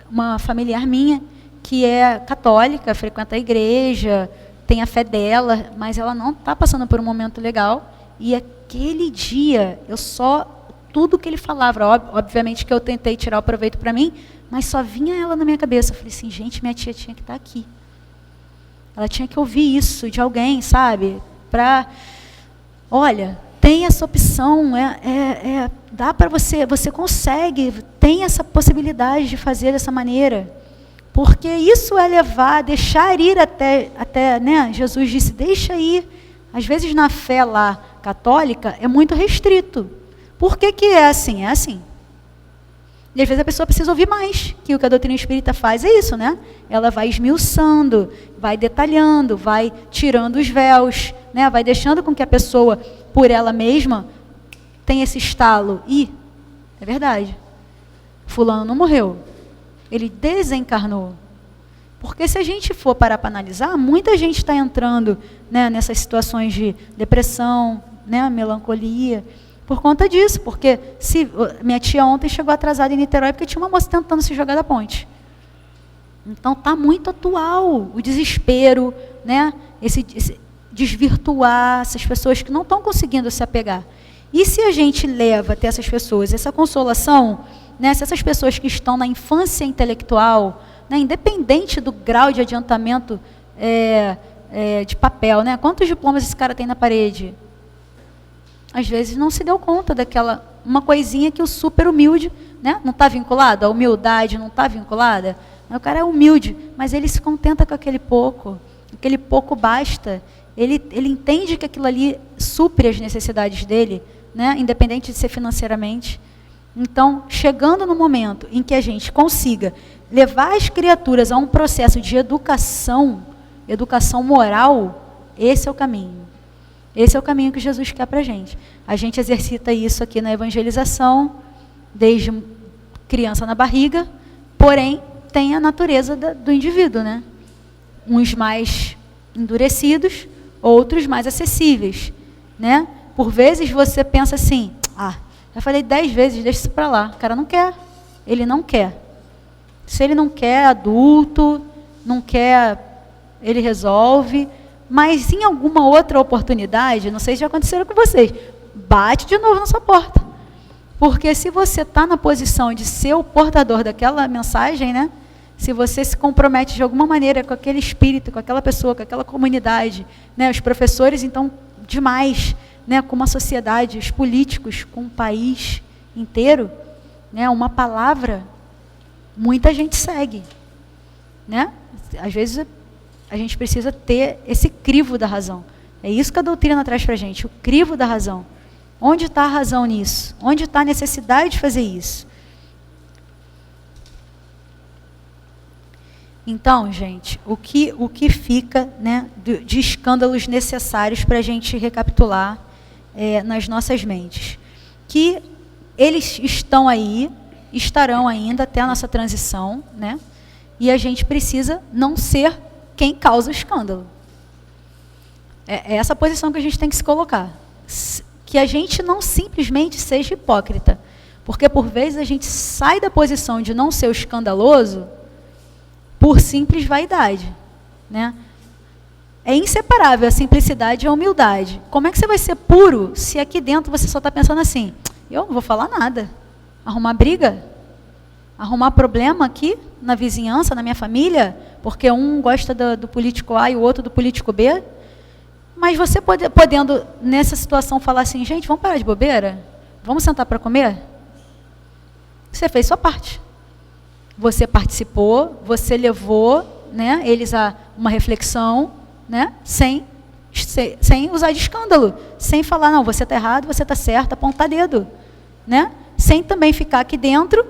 uma familiar minha, que é católica, frequenta a igreja, tem a fé dela, mas ela não está passando por um momento legal. E aquele dia, tudo que ele falava, obviamente que eu tentei tirar o proveito para mim, mas só vinha ela na minha cabeça. Eu falei assim, gente, minha tia tinha que estar aqui. Ela tinha que ouvir isso de alguém, sabe? Olha, tem essa opção, dá para você consegue, tem essa possibilidade de fazer dessa maneira. Porque isso é deixar ir até, né? Jesus disse, deixa ir, Às vezes na fé lá católica é muito restrito. Por que que é assim? É assim. E às vezes a pessoa precisa ouvir mais, que o que a doutrina espírita faz é isso, né? Ela vai esmiuçando, vai detalhando, vai tirando os véus, né? Vai deixando com que a pessoa, por ela mesma, tenha esse estalo. E é verdade, fulano não morreu, ele desencarnou. Porque se a gente for parar para analisar, muita gente está entrando, né, nessas situações de depressão, né, melancolia, por conta disso. Porque minha tia ontem chegou atrasada em Niterói porque tinha uma moça tentando se jogar da ponte. Então está muito atual o desespero, né, esse desvirtuar essas pessoas que não estão conseguindo se apegar. E se a gente leva até essas pessoas essa consolação, né, se essas pessoas que estão na infância intelectual, né, independente do grau de adiantamento de papel, né, quantos diplomas esse cara tem na parede? Às vezes não se deu conta daquela, uma coisinha que o super humilde, né, não está vinculado, a humildade não está vinculada. O cara é humilde, mas ele se contenta com aquele pouco basta. Ele entende que aquilo ali supre as necessidades dele, né, independente de ser financeiramente. Então, chegando no momento em que a gente consiga levar as criaturas a um processo de educação moral, esse é o caminho. Esse é o caminho que Jesus quer para a gente. A gente exercita isso aqui na evangelização, desde criança na barriga, porém, tem a natureza do indivíduo, né? Uns mais endurecidos, outros mais acessíveis, né? Por vezes você pensa assim, já falei 10 vezes, deixa isso para lá. O cara não quer, ele não quer. Se ele não quer, adulto, não quer, ele resolve. Mas em alguma outra oportunidade, não sei se já aconteceu com vocês, bate de novo na sua porta. Porque se você está na posição de ser o portador daquela mensagem, né? Se você se compromete de alguma maneira com aquele espírito, com aquela pessoa, com aquela comunidade, né? Os professores, então, demais, né? Com uma sociedade, os políticos, com um país inteiro, né? Uma palavra, muita gente segue, né? Às vezes a gente precisa ter esse crivo da razão. É isso que a doutrina traz para a gente, o crivo da razão. Onde está a razão nisso? Onde está a necessidade de fazer isso? Então, gente, o que fica, né, de escândalos necessários para a gente recapitular nas nossas mentes? Que eles estão aí, estarão ainda até a nossa transição, né? E a gente precisa não ser quem causa o escândalo. É essa posição que a gente tem que se colocar. Que a gente não simplesmente seja hipócrita. Porque, por vezes, a gente sai da posição de não ser o escandaloso por simples vaidade, né? É inseparável a simplicidade e a humildade. Como é que você vai ser puro se aqui dentro você só está pensando assim, eu não vou falar nada, arrumar briga, arrumar problema aqui na vizinhança, na minha família, porque um gosta do político A e o outro do político B, mas você podendo nessa situação falar assim, gente, vamos parar de bobeira? Vamos sentar para comer? Você fez sua parte. Você participou, você levou, né, eles a uma reflexão, né, sem usar de escândalo, sem falar, não, você está errado, você está certo, apontar dedo, né? Sem também ficar aqui dentro,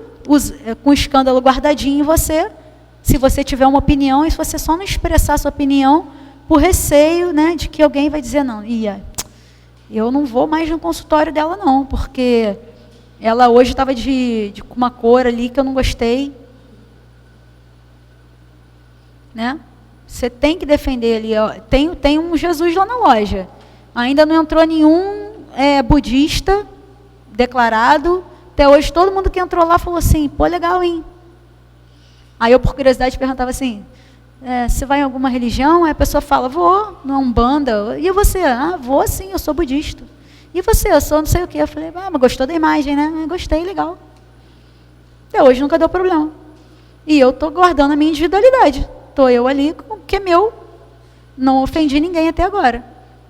com o escândalo guardadinho em você, se você tiver uma opinião, e se você só não expressar a sua opinião, por receio, né, de que alguém vai dizer, não, eu não vou mais no consultório dela não, porque ela hoje estava com uma cor ali que eu não gostei. Né? Você tem que defender ali. Ó, tem um Jesus lá na loja. Ainda não entrou nenhum budista declarado. Até hoje todo mundo que entrou lá falou assim, pô, legal, hein? Aí eu, por curiosidade, perguntava assim, você vai em alguma religião? Aí a pessoa fala, vou, na Umbanda. E você? Vou sim, eu sou budista. E você? Eu sou não sei o quê. Eu falei, mas gostou da imagem, né? Gostei, legal. Até hoje nunca deu problema. E eu estou guardando a minha individualidade. Estou eu ali com o que é meu. Não ofendi ninguém até agora.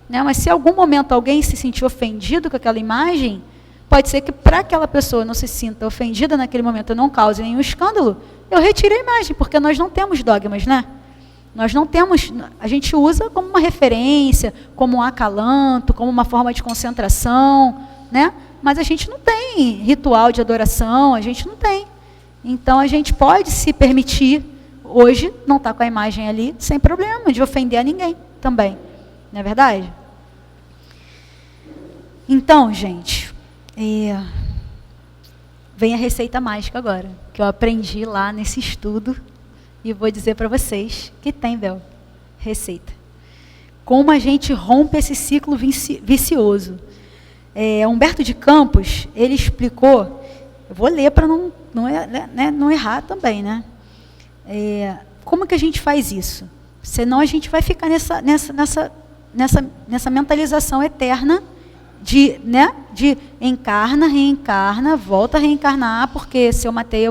Né? Mas se em algum momento alguém se sentiu ofendido com aquela imagem, pode ser que para aquela pessoa não se sinta ofendida naquele momento, não cause nenhum escândalo, eu retire a imagem, porque nós não temos dogmas, né? Nós não temos, a gente usa como uma referência, como um acalanto, como uma forma de concentração, né? Mas a gente não tem ritual de adoração, a gente não tem. Então a gente pode se permitir, hoje, não estar com a imagem ali, sem problema, de ofender a ninguém também. Não é verdade? Então, gente, vem a receita mágica agora, que eu aprendi lá nesse estudo, e vou dizer para vocês que tem, Bel, receita. Como a gente rompe esse ciclo vicioso. Humberto de Campos, ele explicou, eu vou ler para não errar também, né? Como que a gente faz isso? Senão a gente vai ficar nessa mentalização eterna de encarna, reencarna, volta a reencarnar, porque se eu matei,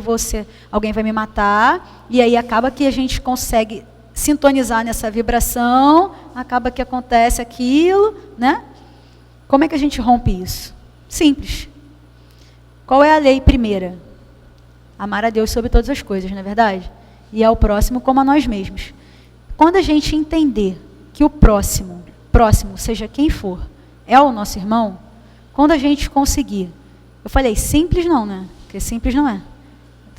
alguém vai me matar, e aí acaba que a gente consegue sintonizar nessa vibração, acaba que acontece aquilo, né? Como é que a gente rompe isso? Simples. Qual é a lei primeira? Amar a Deus sobre todas as coisas, não é verdade? E ao próximo como a nós mesmos. Quando a gente entender que o próximo, seja quem for, é o nosso irmão, quando a gente conseguir, eu falei simples não, né? Porque simples não é.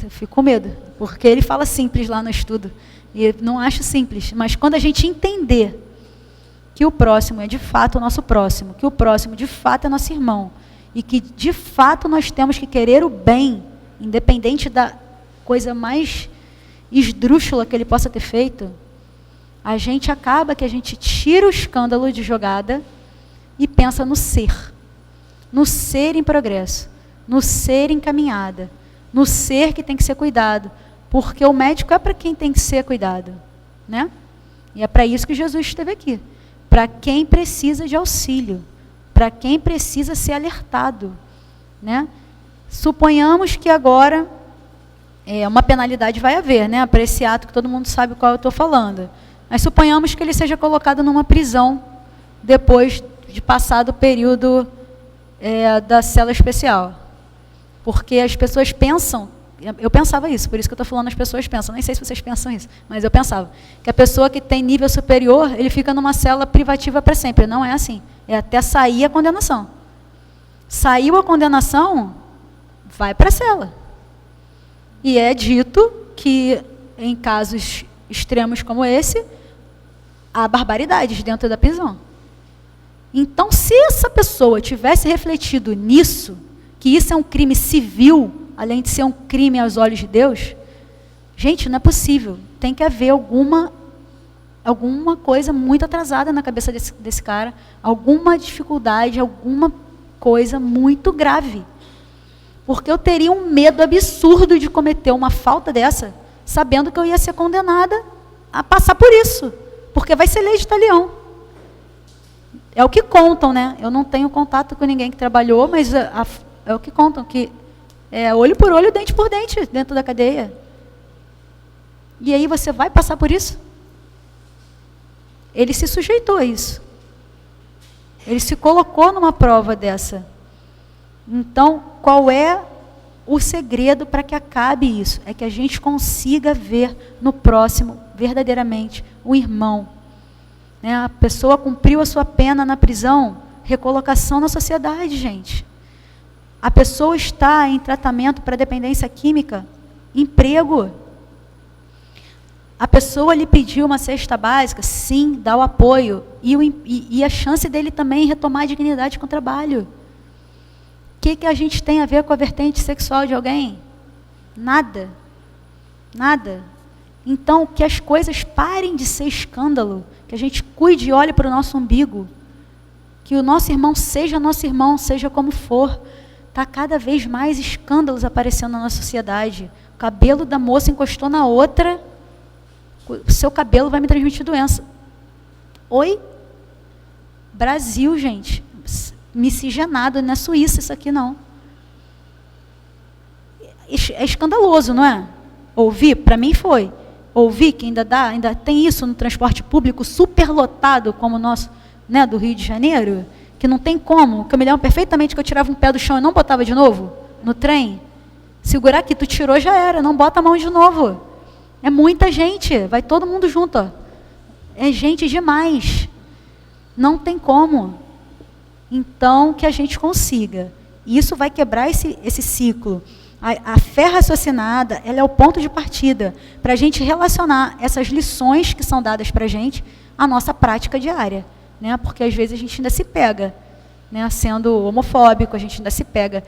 Eu fico com medo, porque ele fala simples lá no estudo, e eu não acho simples, mas quando a gente entender que o próximo é de fato o nosso próximo, que o próximo de fato é nosso irmão, e que de fato nós temos que querer o bem, independente da coisa mais esdrúxula que ele possa ter feito, a gente tira o escândalo de jogada e pensa no ser em progresso, no ser em caminhada, no ser que tem que ser cuidado, porque o médico é para quem tem que ser cuidado, né? E é para isso que Jesus esteve aqui, para quem precisa de auxílio, para quem precisa ser alertado, né? Suponhamos que agora uma penalidade vai haver, né? Para esse ato que todo mundo sabe qual eu estou falando. Mas suponhamos que ele seja colocado numa prisão depois de passado o período da cela especial. Porque as pessoas pensam, eu pensava isso, por isso que eu estou falando as pessoas pensam, nem sei se vocês pensam isso, mas eu pensava, que a pessoa que tem nível superior, ele fica numa cela privativa para sempre. Não é assim, é até sair a condenação. Saiu a condenação, vai para a cela. E é dito que, em casos extremos como esse, há barbaridades dentro da prisão. Então, se essa pessoa tivesse refletido nisso, que isso é um crime civil, além de ser um crime aos olhos de Deus, gente, não é possível. Tem que haver alguma coisa muito atrasada na cabeça desse cara, alguma dificuldade, alguma coisa muito grave. Porque eu teria um medo absurdo de cometer uma falta dessa, sabendo que eu ia ser condenada a passar por isso, porque vai ser lei de talião. É o que contam, né? Eu não tenho contato com ninguém que trabalhou, mas é o que contam, que é olho por olho, dente por dente, dentro da cadeia. E aí você vai passar por isso? Ele se sujeitou a isso. Ele se colocou numa prova dessa. Então, qual é o segredo para que acabe isso? É que a gente consiga ver no próximo, verdadeiramente, o irmão. Né? A pessoa cumpriu a sua pena na prisão, recolocação na sociedade, gente. A pessoa está em tratamento para dependência química, emprego. A pessoa lhe pediu uma cesta básica, sim, dá o apoio. E a chance dele também retomar a dignidade com o trabalho. O que a gente tem a ver com a vertente sexual de alguém? Nada. Nada. Então, que as coisas parem de ser escândalo, que a gente cuide e olhe para o nosso umbigo, que o nosso irmão, seja como for. Está cada vez mais escândalos aparecendo na nossa sociedade. O cabelo da moça encostou na outra, o seu cabelo vai me transmitir doença. Oi? Brasil, gente. Miscigenado, não é Suíça isso aqui, não. É escandaloso, não é? Ouvi, para mim foi. Ouvi que ainda tem isso no transporte público superlotado como o nosso, né, do Rio de Janeiro, que não tem como, que eu me lembro perfeitamente que eu tirava um pé do chão e não botava de novo no trem. Segurar aqui, tu tirou, já era, não bota a mão de novo. É muita gente, vai todo mundo junto, ó. é gente demais. Não tem como. Então, que a gente consiga. E isso vai quebrar esse ciclo. A fé raciocinada, ela é o ponto de partida para a gente relacionar essas lições que são dadas para a gente à nossa prática diária, né? Porque às vezes a gente ainda se pega, né, sendo homofóbico, a gente ainda se pega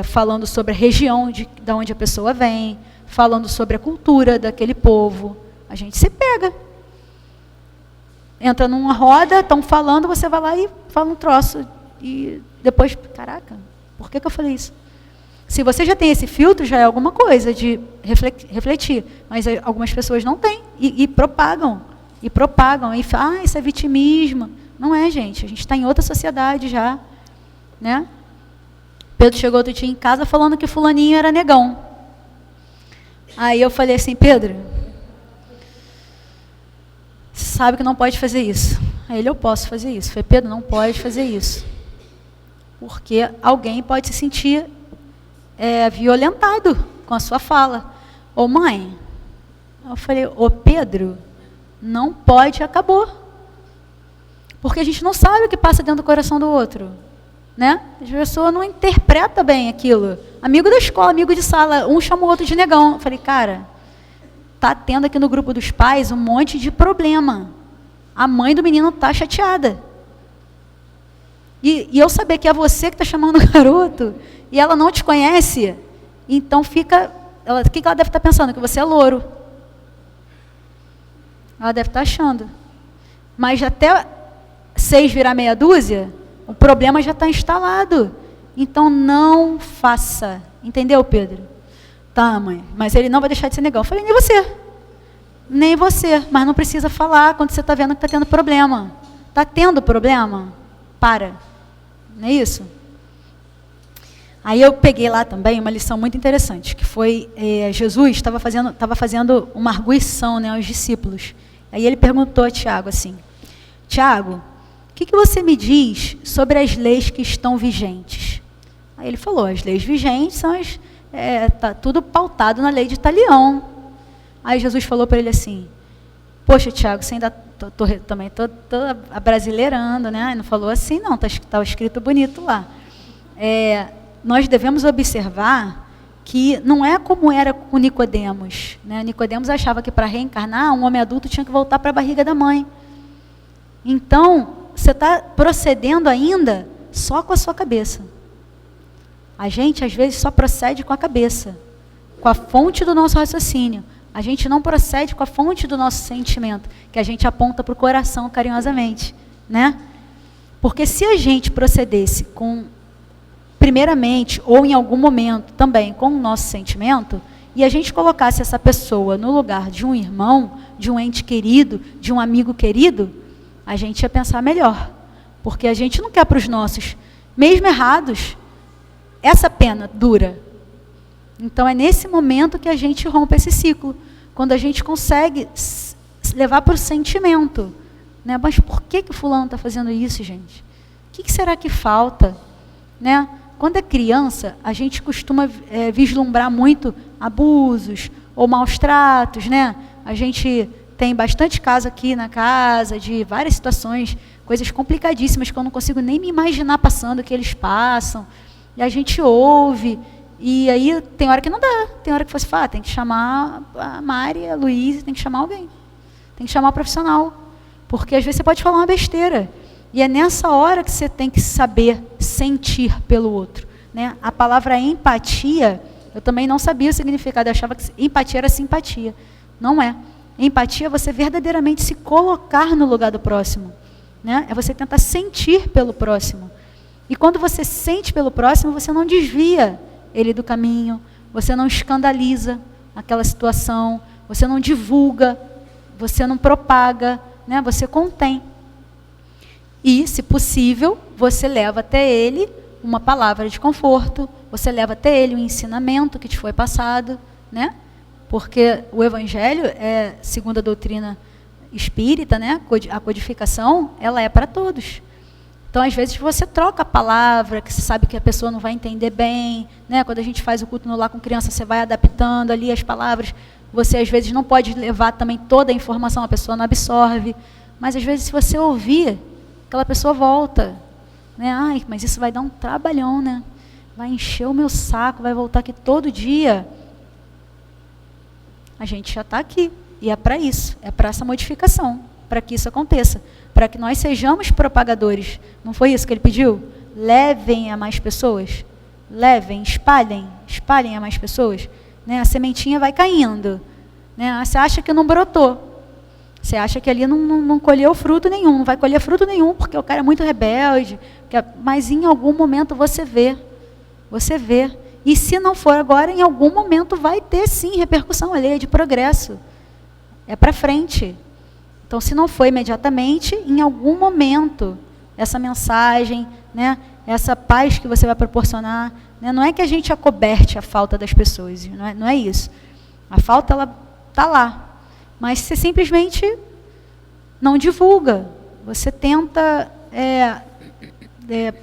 falando sobre a região de onde a pessoa vem, falando sobre a cultura daquele povo. A gente se pega. Entra numa roda, estão falando, você vai lá e fala um troço. E depois, caraca, por que eu falei isso? Se você já tem esse filtro, já é alguma coisa de refletir. Mas algumas pessoas não têm. E propagam. E falam, isso é vitimismo. Não é, gente. A gente está em outra sociedade já. Né? Pedro chegou outro dia em casa falando que fulaninho era negão. Aí eu falei assim, Pedro, você sabe que não pode fazer isso. Aí ele, eu posso fazer isso. Eu falei, Pedro, não pode fazer isso. Porque alguém pode se sentir violentado com a sua fala. Ô mãe, eu falei, ô Pedro, não pode, acabou. Porque a gente não sabe o que passa dentro do coração do outro. Né? A pessoa não interpreta bem aquilo. Amigo da escola, amigo de sala, um chama o outro de negão. Eu falei, cara, tá tendo aqui no grupo dos pais um monte de problema. A mãe do menino tá chateada. E eu saber que é você que está chamando o garoto e ela não te conhece, então fica... O que ela deve estar pensando? Que você é louro. Ela deve estar achando. Mas até 6 virar meia dúzia, o problema já está instalado. Então não faça. Entendeu, Pedro? Tá, mãe, mas ele não vai deixar de ser negão. Eu falei, nem você. Nem você. Mas não precisa falar quando você está vendo que está tendo problema. Está tendo problema? Para. Não é isso? Aí eu peguei lá também uma lição muito interessante, que foi, Jesus estava fazendo uma arguição, né, aos discípulos. Aí ele perguntou a Tiago assim, Tiago, o que você me diz sobre as leis que estão vigentes? Aí ele falou, as leis vigentes são está tudo pautado na lei de Talião. Aí Jesus falou para ele assim, poxa, Tiago, você ainda também estou abrasileirando, né? Não falou assim, não, está escrito bonito lá. Nós devemos observar que não é como era com Nicodemos, né? Nicodemos achava que para reencarnar, um homem adulto tinha que voltar para a barriga da mãe. Então, você está procedendo ainda só com a sua cabeça. A gente, às vezes, só procede com a cabeça, com a fonte do nosso raciocínio. A gente não procede com a fonte do nosso sentimento, que a gente aponta para o coração carinhosamente, né? Porque se a gente procedesse primeiramente, ou em algum momento também, com o nosso sentimento, e a gente colocasse essa pessoa no lugar de um irmão, de um ente querido, de um amigo querido, a gente ia pensar melhor. Porque a gente não quer para os nossos, mesmo errados, essa pena dura. Então é nesse momento que a gente rompe esse ciclo. Quando a gente consegue levar para o sentimento. Né? Mas por que o fulano está fazendo isso, gente? O que será que falta? Né? Quando é criança, a gente costuma vislumbrar muito abusos ou maus tratos, né? A gente tem bastante caso aqui na casa, de várias situações, coisas complicadíssimas que eu não consigo nem me imaginar passando, que eles passam. E a gente ouve, e aí tem hora que não dá. Tem hora que você fala, tem que chamar a Mari, a Luísa, tem que chamar alguém. Tem que chamar um profissional. Porque às vezes você pode falar uma besteira. E é nessa hora que você tem que saber sentir pelo outro. Né? A palavra empatia, eu também não sabia o significado, eu achava que empatia era simpatia. Não é. Empatia é você verdadeiramente se colocar no lugar do próximo. Né? É você tentar sentir pelo próximo. E quando você sente pelo próximo, você não desvia ele do caminho, você não escandaliza aquela situação, você não divulga, você não propaga, né? Você contém. E, se possível, você leva até ele uma palavra de conforto, você leva até ele um ensinamento que te foi passado, né? Porque o Evangelho, segundo a doutrina espírita, né? A codificação, ela é para todos. Então, às vezes, você troca a palavra, que você sabe que a pessoa não vai entender bem, né? Quando a gente faz o culto no lar com criança, você vai adaptando ali as palavras, você, às vezes, não pode levar também toda a informação, a pessoa não absorve. Mas às vezes se você ouvir, aquela pessoa volta, né? Ai, mas isso vai dar um trabalhão, né? Vai encher o meu saco, vai voltar aqui todo dia. A gente já está aqui, e é para isso, é para essa modificação, para que isso aconteça, para que nós sejamos propagadores. Não foi isso que ele pediu? Levem a mais pessoas, levem, espalhem a mais pessoas, né? A sementinha vai caindo, né? Você acha que não brotou, você acha que ali não colheu fruto nenhum, não vai colher fruto nenhum, porque o cara é muito rebelde, mas em algum momento você vê, e se não for agora, em algum momento vai ter sim repercussão, a lei é de progresso, é para frente. Então, se não for imediatamente, em algum momento, essa mensagem, né, essa paz que você vai proporcionar, né, não é que a gente acoberte a falta das pessoas, não é isso. A falta, ela está lá, mas você simplesmente não divulga, você tenta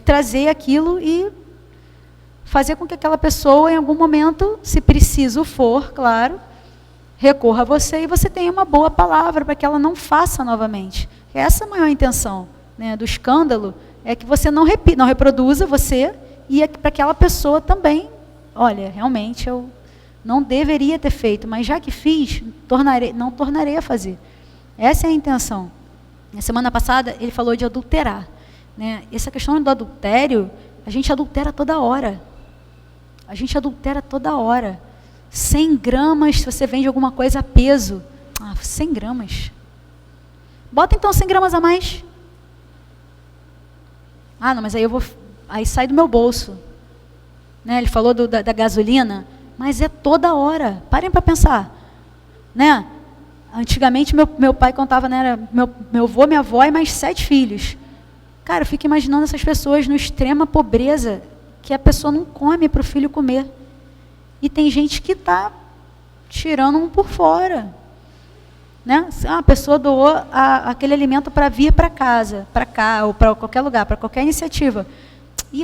trazer aquilo e fazer com que aquela pessoa, em algum momento, se preciso for, claro, recorra a você e você tenha uma boa palavra para que ela não faça novamente. Essa é a maior intenção, né, do escândalo, é que você não reproduza você e é para aquela pessoa também, olha, realmente eu não deveria ter feito, mas já que fiz, não tornarei a fazer. Essa é a intenção. Na semana passada, ele falou de adulterar, né? Essa questão do adultério, a gente adultera toda hora. 100 gramas, se você vende alguma coisa a peso. 100 gramas. Bota então 100 gramas a mais. Não, mas aí sai do meu bolso. Né? Ele falou da gasolina, mas é toda hora. Parem para pensar. Né? Antigamente meu pai contava, né, era meu avô, minha avó e mais 7 filhos. Cara, eu fico imaginando essas pessoas no extrema pobreza, que a pessoa não come para o filho comer. E tem gente que está tirando um por fora. Né? A pessoa doou aquele alimento para vir para casa, para cá, ou para qualquer lugar, para qualquer iniciativa.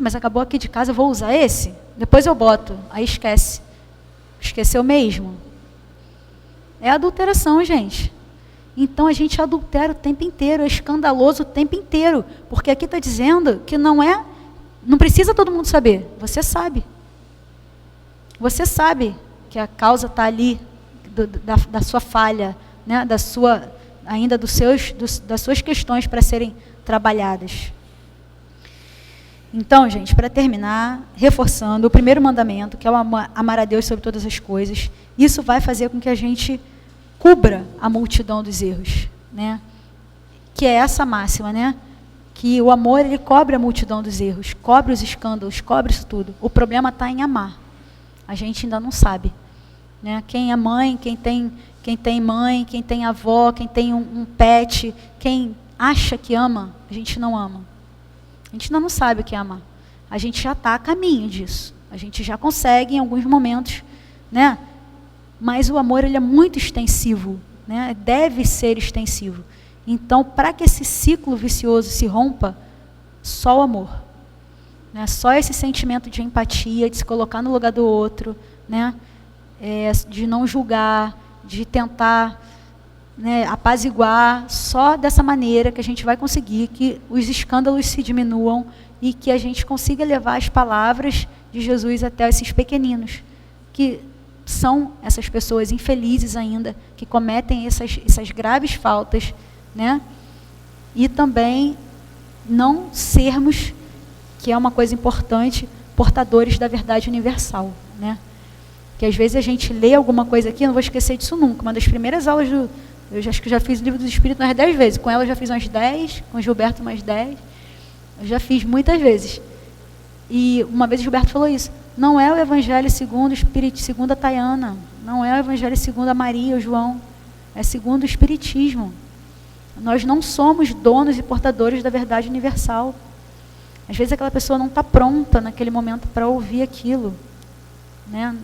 Mas acabou aqui de casa, eu vou usar esse? Depois eu boto. Aí esquece. Esqueceu mesmo. É adulteração, gente. Então a gente adultera o tempo inteiro, é escandaloso o tempo inteiro. Porque aqui está dizendo que não precisa todo mundo saber. Você sabe. Você sabe que a causa está ali, da sua falha, né? Das suas questões para serem trabalhadas. Então, gente, para terminar, reforçando o primeiro mandamento, que é o amar a Deus sobre todas as coisas, isso vai fazer com que a gente cubra a multidão dos erros, né? Que é essa máxima, né? Que o amor, ele cobre a multidão dos erros, cobre os escândalos, cobre isso tudo. O problema está em amar. A gente ainda não sabe, né? Quem é mãe, quem tem mãe, quem tem avó, quem tem um pet, quem acha que ama, a gente não ama. A gente ainda não sabe o que é amar. A gente já está a caminho disso. A gente já consegue em alguns momentos, né? Mas o amor, ele é muito extensivo, né? Deve ser extensivo. Então, para que esse ciclo vicioso se rompa, só o amor. Né? Só esse sentimento de empatia, de se colocar no lugar do outro, né? De não julgar, de tentar, né, apaziguar, só dessa maneira que a gente vai conseguir que os escândalos se diminuam e que a gente consiga levar as palavras de Jesus até esses pequeninos, que são essas pessoas infelizes ainda, que cometem essas graves faltas, né? E também não sermos, que é uma coisa importante, portadores da verdade universal, né? Que às vezes a gente lê alguma coisa aqui, eu não vou esquecer disso nunca, uma das primeiras aulas eu acho que já fiz o livro dos Espíritos umas 10 vezes, com ela eu já fiz umas 10, com o Gilberto umas 10, eu já fiz muitas vezes. E uma vez o Gilberto falou isso, não é o Evangelho segundo o Espírito, segundo a Tayana, não é o Evangelho segundo a Maria ou João, é segundo o Espiritismo. Nós não somos donos e portadores da verdade universal. Às vezes aquela pessoa não está pronta naquele momento para ouvir aquilo, né?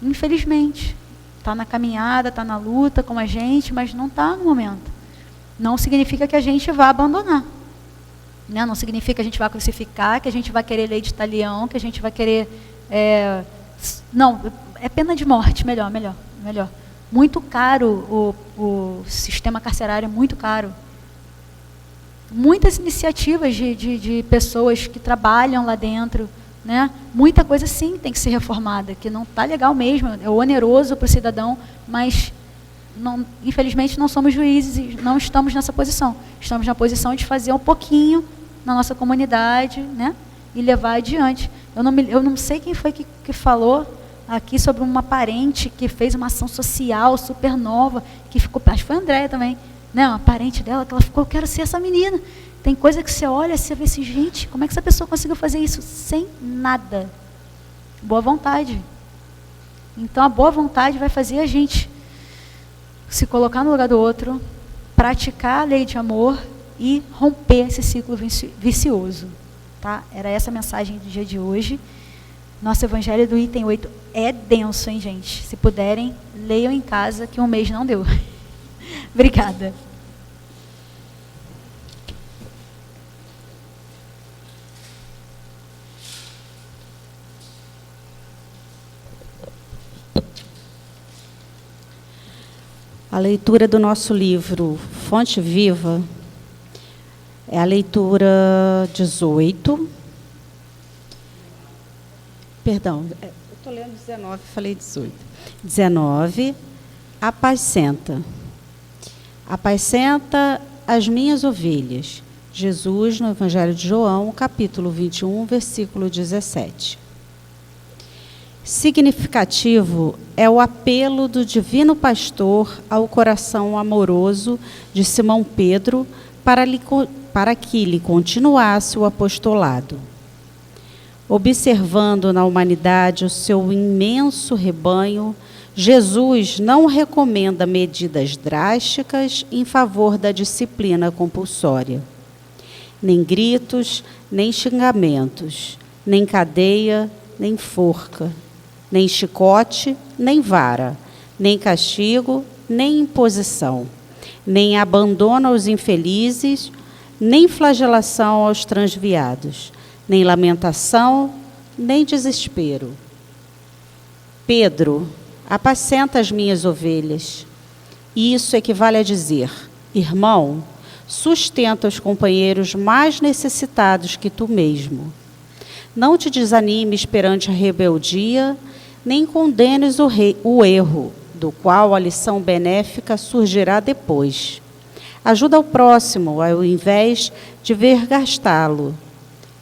Infelizmente, está na caminhada, está na luta com a gente, mas não está no momento. Não significa que a gente vá abandonar, né? Não significa que a gente vai crucificar, que a gente vai querer lei de talião, que a gente vai querer... Não, é pena de morte, melhor. Muito caro, o sistema carcerário é muito caro. Muitas iniciativas de pessoas que trabalham lá dentro, né? Muita coisa sim tem que ser reformada, que não está legal mesmo, é oneroso para o cidadão, mas não, infelizmente não somos juízes e não estamos nessa posição. Estamos na posição de fazer um pouquinho na nossa comunidade, né? E levar adiante. Eu não sei quem foi que falou aqui sobre uma parente que fez uma ação social super nova, que ficou, acho que foi a Andréia também, né? Uma parente dela, que ela ficou, eu quero ser essa menina. Tem coisa que você olha, você vê assim, gente, como é que essa pessoa conseguiu fazer isso? Sem nada. Boa vontade. Então, a boa vontade vai fazer a gente se colocar no lugar do outro, praticar a lei de amor e romper esse ciclo vicioso. Tá? Era essa a mensagem do dia de hoje. Nosso evangelho do item 8 é denso, hein, gente? Se puderem, leiam em casa, que um mês não deu. Obrigada. A leitura do nosso livro Fonte Viva é a leitura 18. Perdão, eu estou lendo 19, falei 18. 19, apacenta. Apacenta as minhas ovelhas. Jesus, no Evangelho de João, capítulo 21, versículo 17. Significativo é o apelo do divino pastor ao coração amoroso de Simão Pedro para que lhe continuasse o apostolado. Observando na humanidade o seu imenso rebanho, Jesus não recomenda medidas drásticas em favor da disciplina compulsória. Nem gritos, nem xingamentos, nem cadeia, nem forca, nem chicote, nem vara, nem castigo, nem imposição, nem abandono aos infelizes, nem flagelação aos transviados, nem lamentação, nem desespero. Pedro, apacenta as minhas ovelhas. Isso equivale a dizer, irmão, sustenta os companheiros mais necessitados que tu mesmo. Não te desanimes perante a rebeldia, nem condenes o erro, do qual a lição benéfica surgirá depois. Ajuda o próximo, ao invés de vergastá-lo.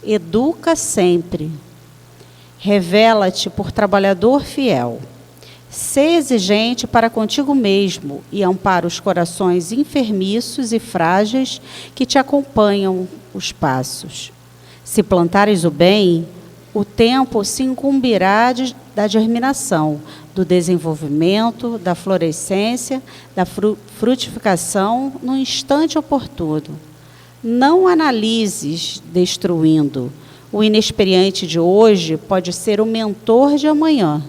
Educa sempre. Revela-te por trabalhador fiel. Sê exigente para contigo mesmo e ampara os corações enfermiços e frágeis que te acompanham os passos. Se plantares o bem, o tempo se incumbirá da germinação, do desenvolvimento, da florescência, da frutificação no instante oportuno. Não analises destruindo. O inexperiente de hoje pode ser o mentor de amanhã.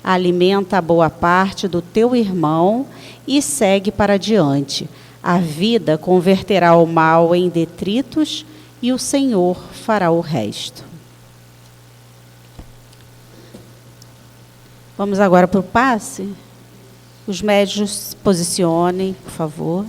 Alimenta a boa parte do teu irmão e segue para adiante. A vida converterá o mal em detritos e o Senhor fará o resto. Vamos agora para o passe. Os médios se posicionem, por favor.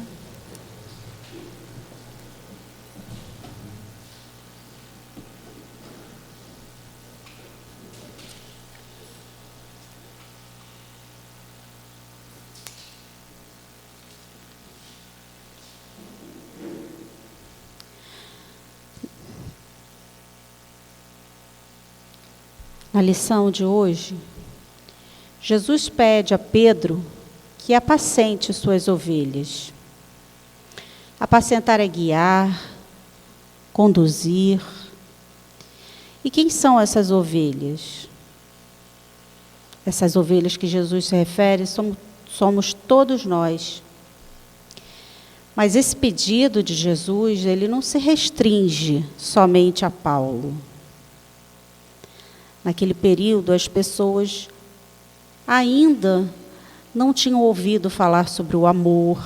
Na lição de hoje, Jesus pede a Pedro que apacente suas ovelhas. Apacentar é guiar, conduzir. E quem são essas ovelhas? Essas ovelhas que Jesus se refere somos todos nós. Mas esse pedido de Jesus, ele não se restringe somente a Paulo. Naquele período, as pessoas ainda não tinham ouvido falar sobre o amor.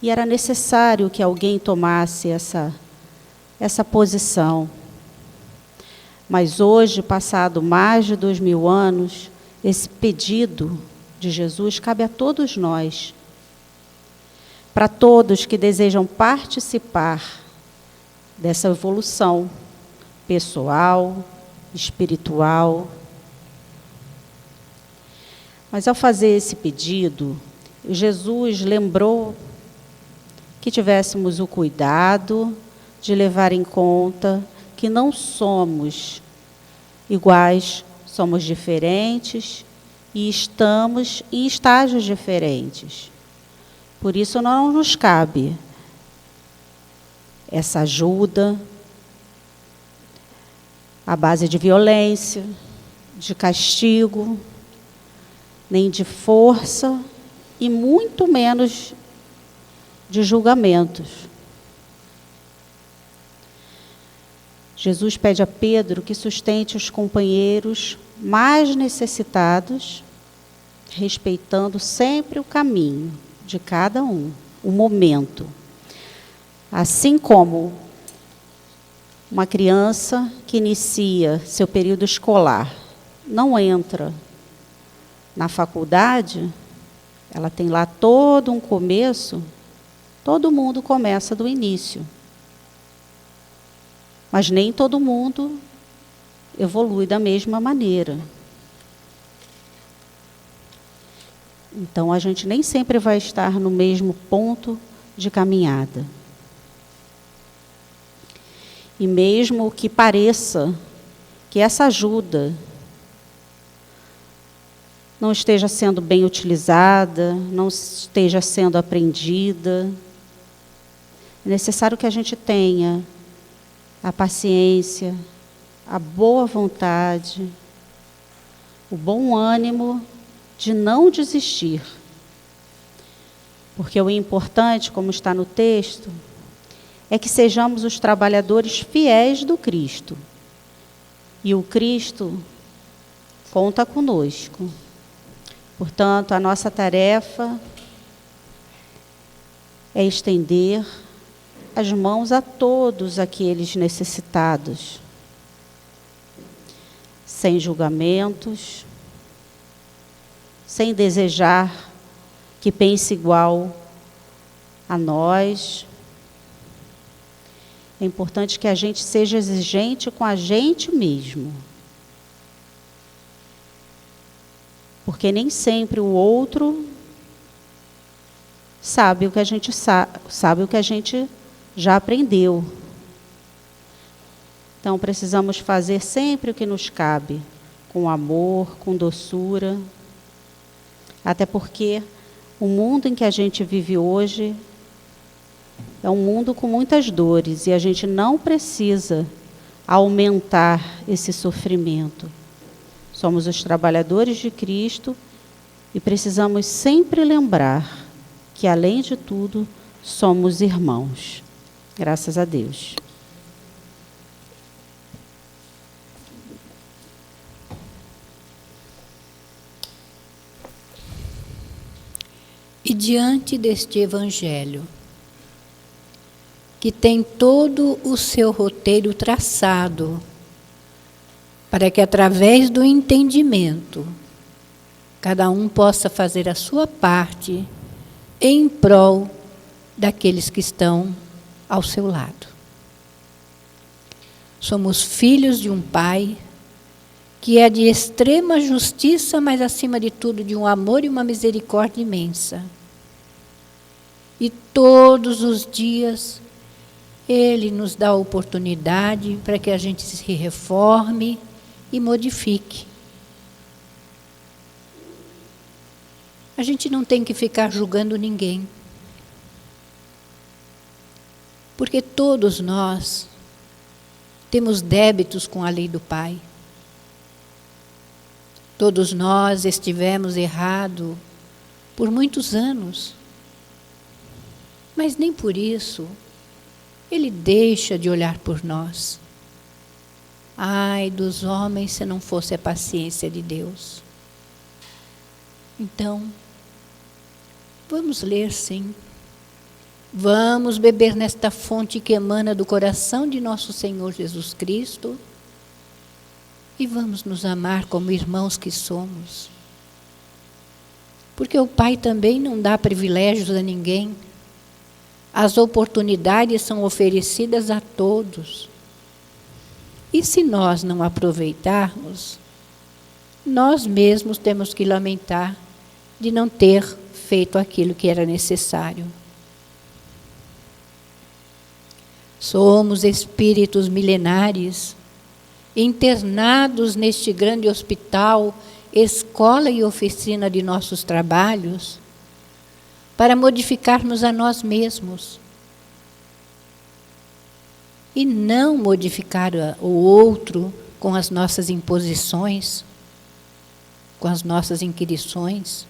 E era necessário que alguém tomasse essa posição. Mas hoje, passado mais de 2000 anos, esse pedido de Jesus cabe a todos nós. Para todos que desejam participar dessa evolução pessoal, espiritual. Mas ao fazer esse pedido, Jesus lembrou que tivéssemos o cuidado de levar em conta que não somos iguais, somos diferentes e estamos em estágios diferentes. Por isso não nos cabe essa ajuda à base de violência, de castigo, nem de força e muito menos de julgamentos. Jesus pede a Pedro que sustente os companheiros mais necessitados, respeitando sempre o caminho de cada um, o momento. Assim como uma criança que inicia seu período escolar não entra na faculdade, ela tem lá todo um começo, todo mundo começa do início. Mas nem todo mundo evolui da mesma maneira. Então, a gente nem sempre vai estar no mesmo ponto de caminhada. E mesmo que pareça que essa ajuda não esteja sendo bem utilizada, não esteja sendo aprendida, é necessário que a gente tenha a paciência, a boa vontade, o bom ânimo de não desistir. Porque o importante, como está no texto, é que sejamos os trabalhadores fiéis do Cristo. E o Cristo conta conosco. Portanto, a nossa tarefa é estender as mãos a todos aqueles necessitados, sem julgamentos, sem desejar que pense igual a nós. É importante que a gente seja exigente com a gente mesmo. Porque nem sempre o outro sabe o que a gente sabe o que a gente já aprendeu. Então, precisamos fazer sempre o que nos cabe, com amor, com doçura. Até porque o mundo em que a gente vive hoje é um mundo com muitas dores e a gente não precisa aumentar esse sofrimento. Somos os trabalhadores de Cristo e precisamos sempre lembrar que, além de tudo, somos irmãos. Graças a Deus. E diante deste Evangelho, que tem todo o seu roteiro traçado, para que através do entendimento, cada um possa fazer a sua parte em prol daqueles que estão ao seu lado. Somos filhos de um Pai que é de extrema justiça, mas acima de tudo de um amor e uma misericórdia imensa. E todos os dias Ele nos dá a oportunidade para que a gente se reforme e modifique. A gente não tem que ficar julgando ninguém. Porque todos nós temos débitos com a lei do Pai. Todos nós estivemos errados por muitos anos. Mas nem por isso Ele deixa de olhar por nós. Ai dos homens se não fosse a paciência de Deus. Então, vamos ler sim. Vamos beber nesta fonte que emana do coração de nosso Senhor Jesus Cristo e vamos nos amar como irmãos que somos. Porque o Pai também não dá privilégios a ninguém. As oportunidades são oferecidas a todos. E se nós não aproveitarmos, nós mesmos temos que lamentar de não ter feito aquilo que era necessário. Somos espíritos milenares, internados neste grande hospital, escola e oficina de nossos trabalhos, para modificarmos a nós mesmos. E não modificar o outro com as nossas imposições, com as nossas inquirições.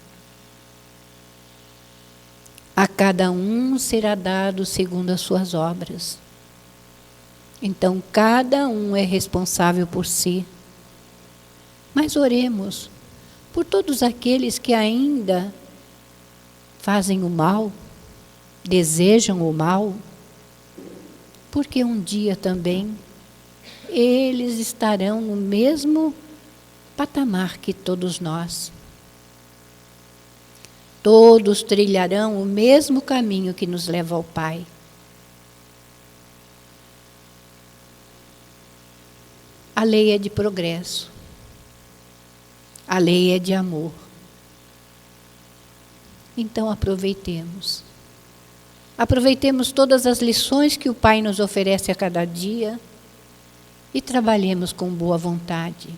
A cada um será dado segundo as suas obras. Então, cada um é responsável por si. Mas oremos por todos aqueles que ainda fazem o mal, desejam o mal, porque um dia também eles estarão no mesmo patamar que todos nós. Todos trilharão o mesmo caminho que nos leva ao Pai. A lei é de progresso. A lei é de amor. Então aproveitemos. Aproveitemos todas as lições que o Pai nos oferece a cada dia e trabalhemos com boa vontade.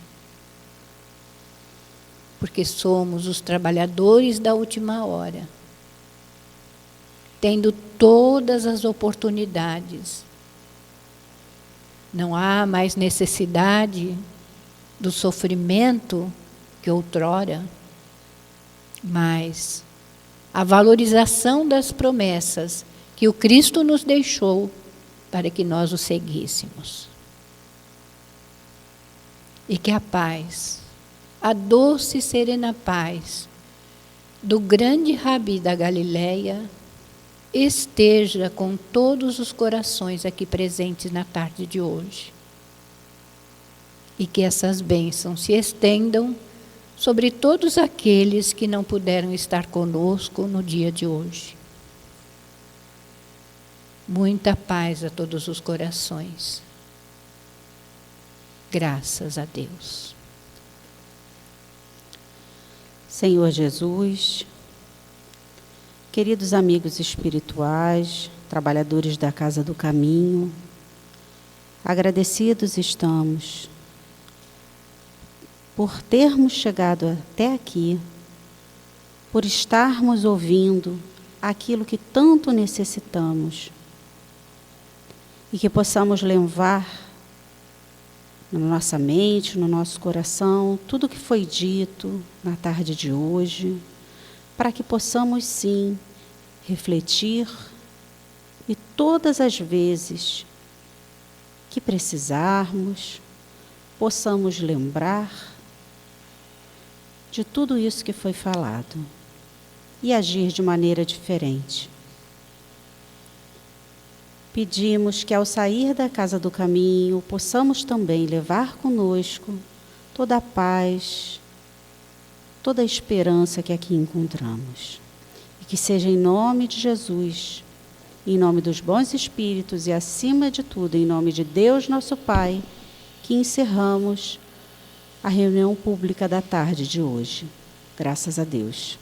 Porque somos os trabalhadores da última hora, tendo todas as oportunidades. Não há mais necessidade do sofrimento que outrora, mas a valorização das promessas que o Cristo nos deixou para que nós o seguíssemos. E que a paz, a doce e serena paz do grande Rabi da Galileia esteja com todos os corações aqui presentes na tarde de hoje. E que essas bênçãos se estendam sobre todos aqueles que não puderam estar conosco no dia de hoje. Muita paz a todos os corações. Graças a Deus. Senhor Jesus, queridos amigos espirituais, trabalhadores da Casa do Caminho, agradecidos estamos por termos chegado até aqui, por estarmos ouvindo aquilo que tanto necessitamos e que possamos levar na nossa mente, no nosso coração, tudo que foi dito na tarde de hoje, para que possamos sim refletir e todas as vezes que precisarmos, possamos lembrar de tudo isso que foi falado e agir de maneira diferente. Pedimos que ao sair da Casa do Caminho, possamos também levar conosco toda a paz, toda a esperança que aqui encontramos. E que seja em nome de Jesus, em nome dos bons espíritos e, acima de tudo, em nome de Deus, nosso Pai, que encerramos a reunião pública da tarde de hoje. Graças a Deus.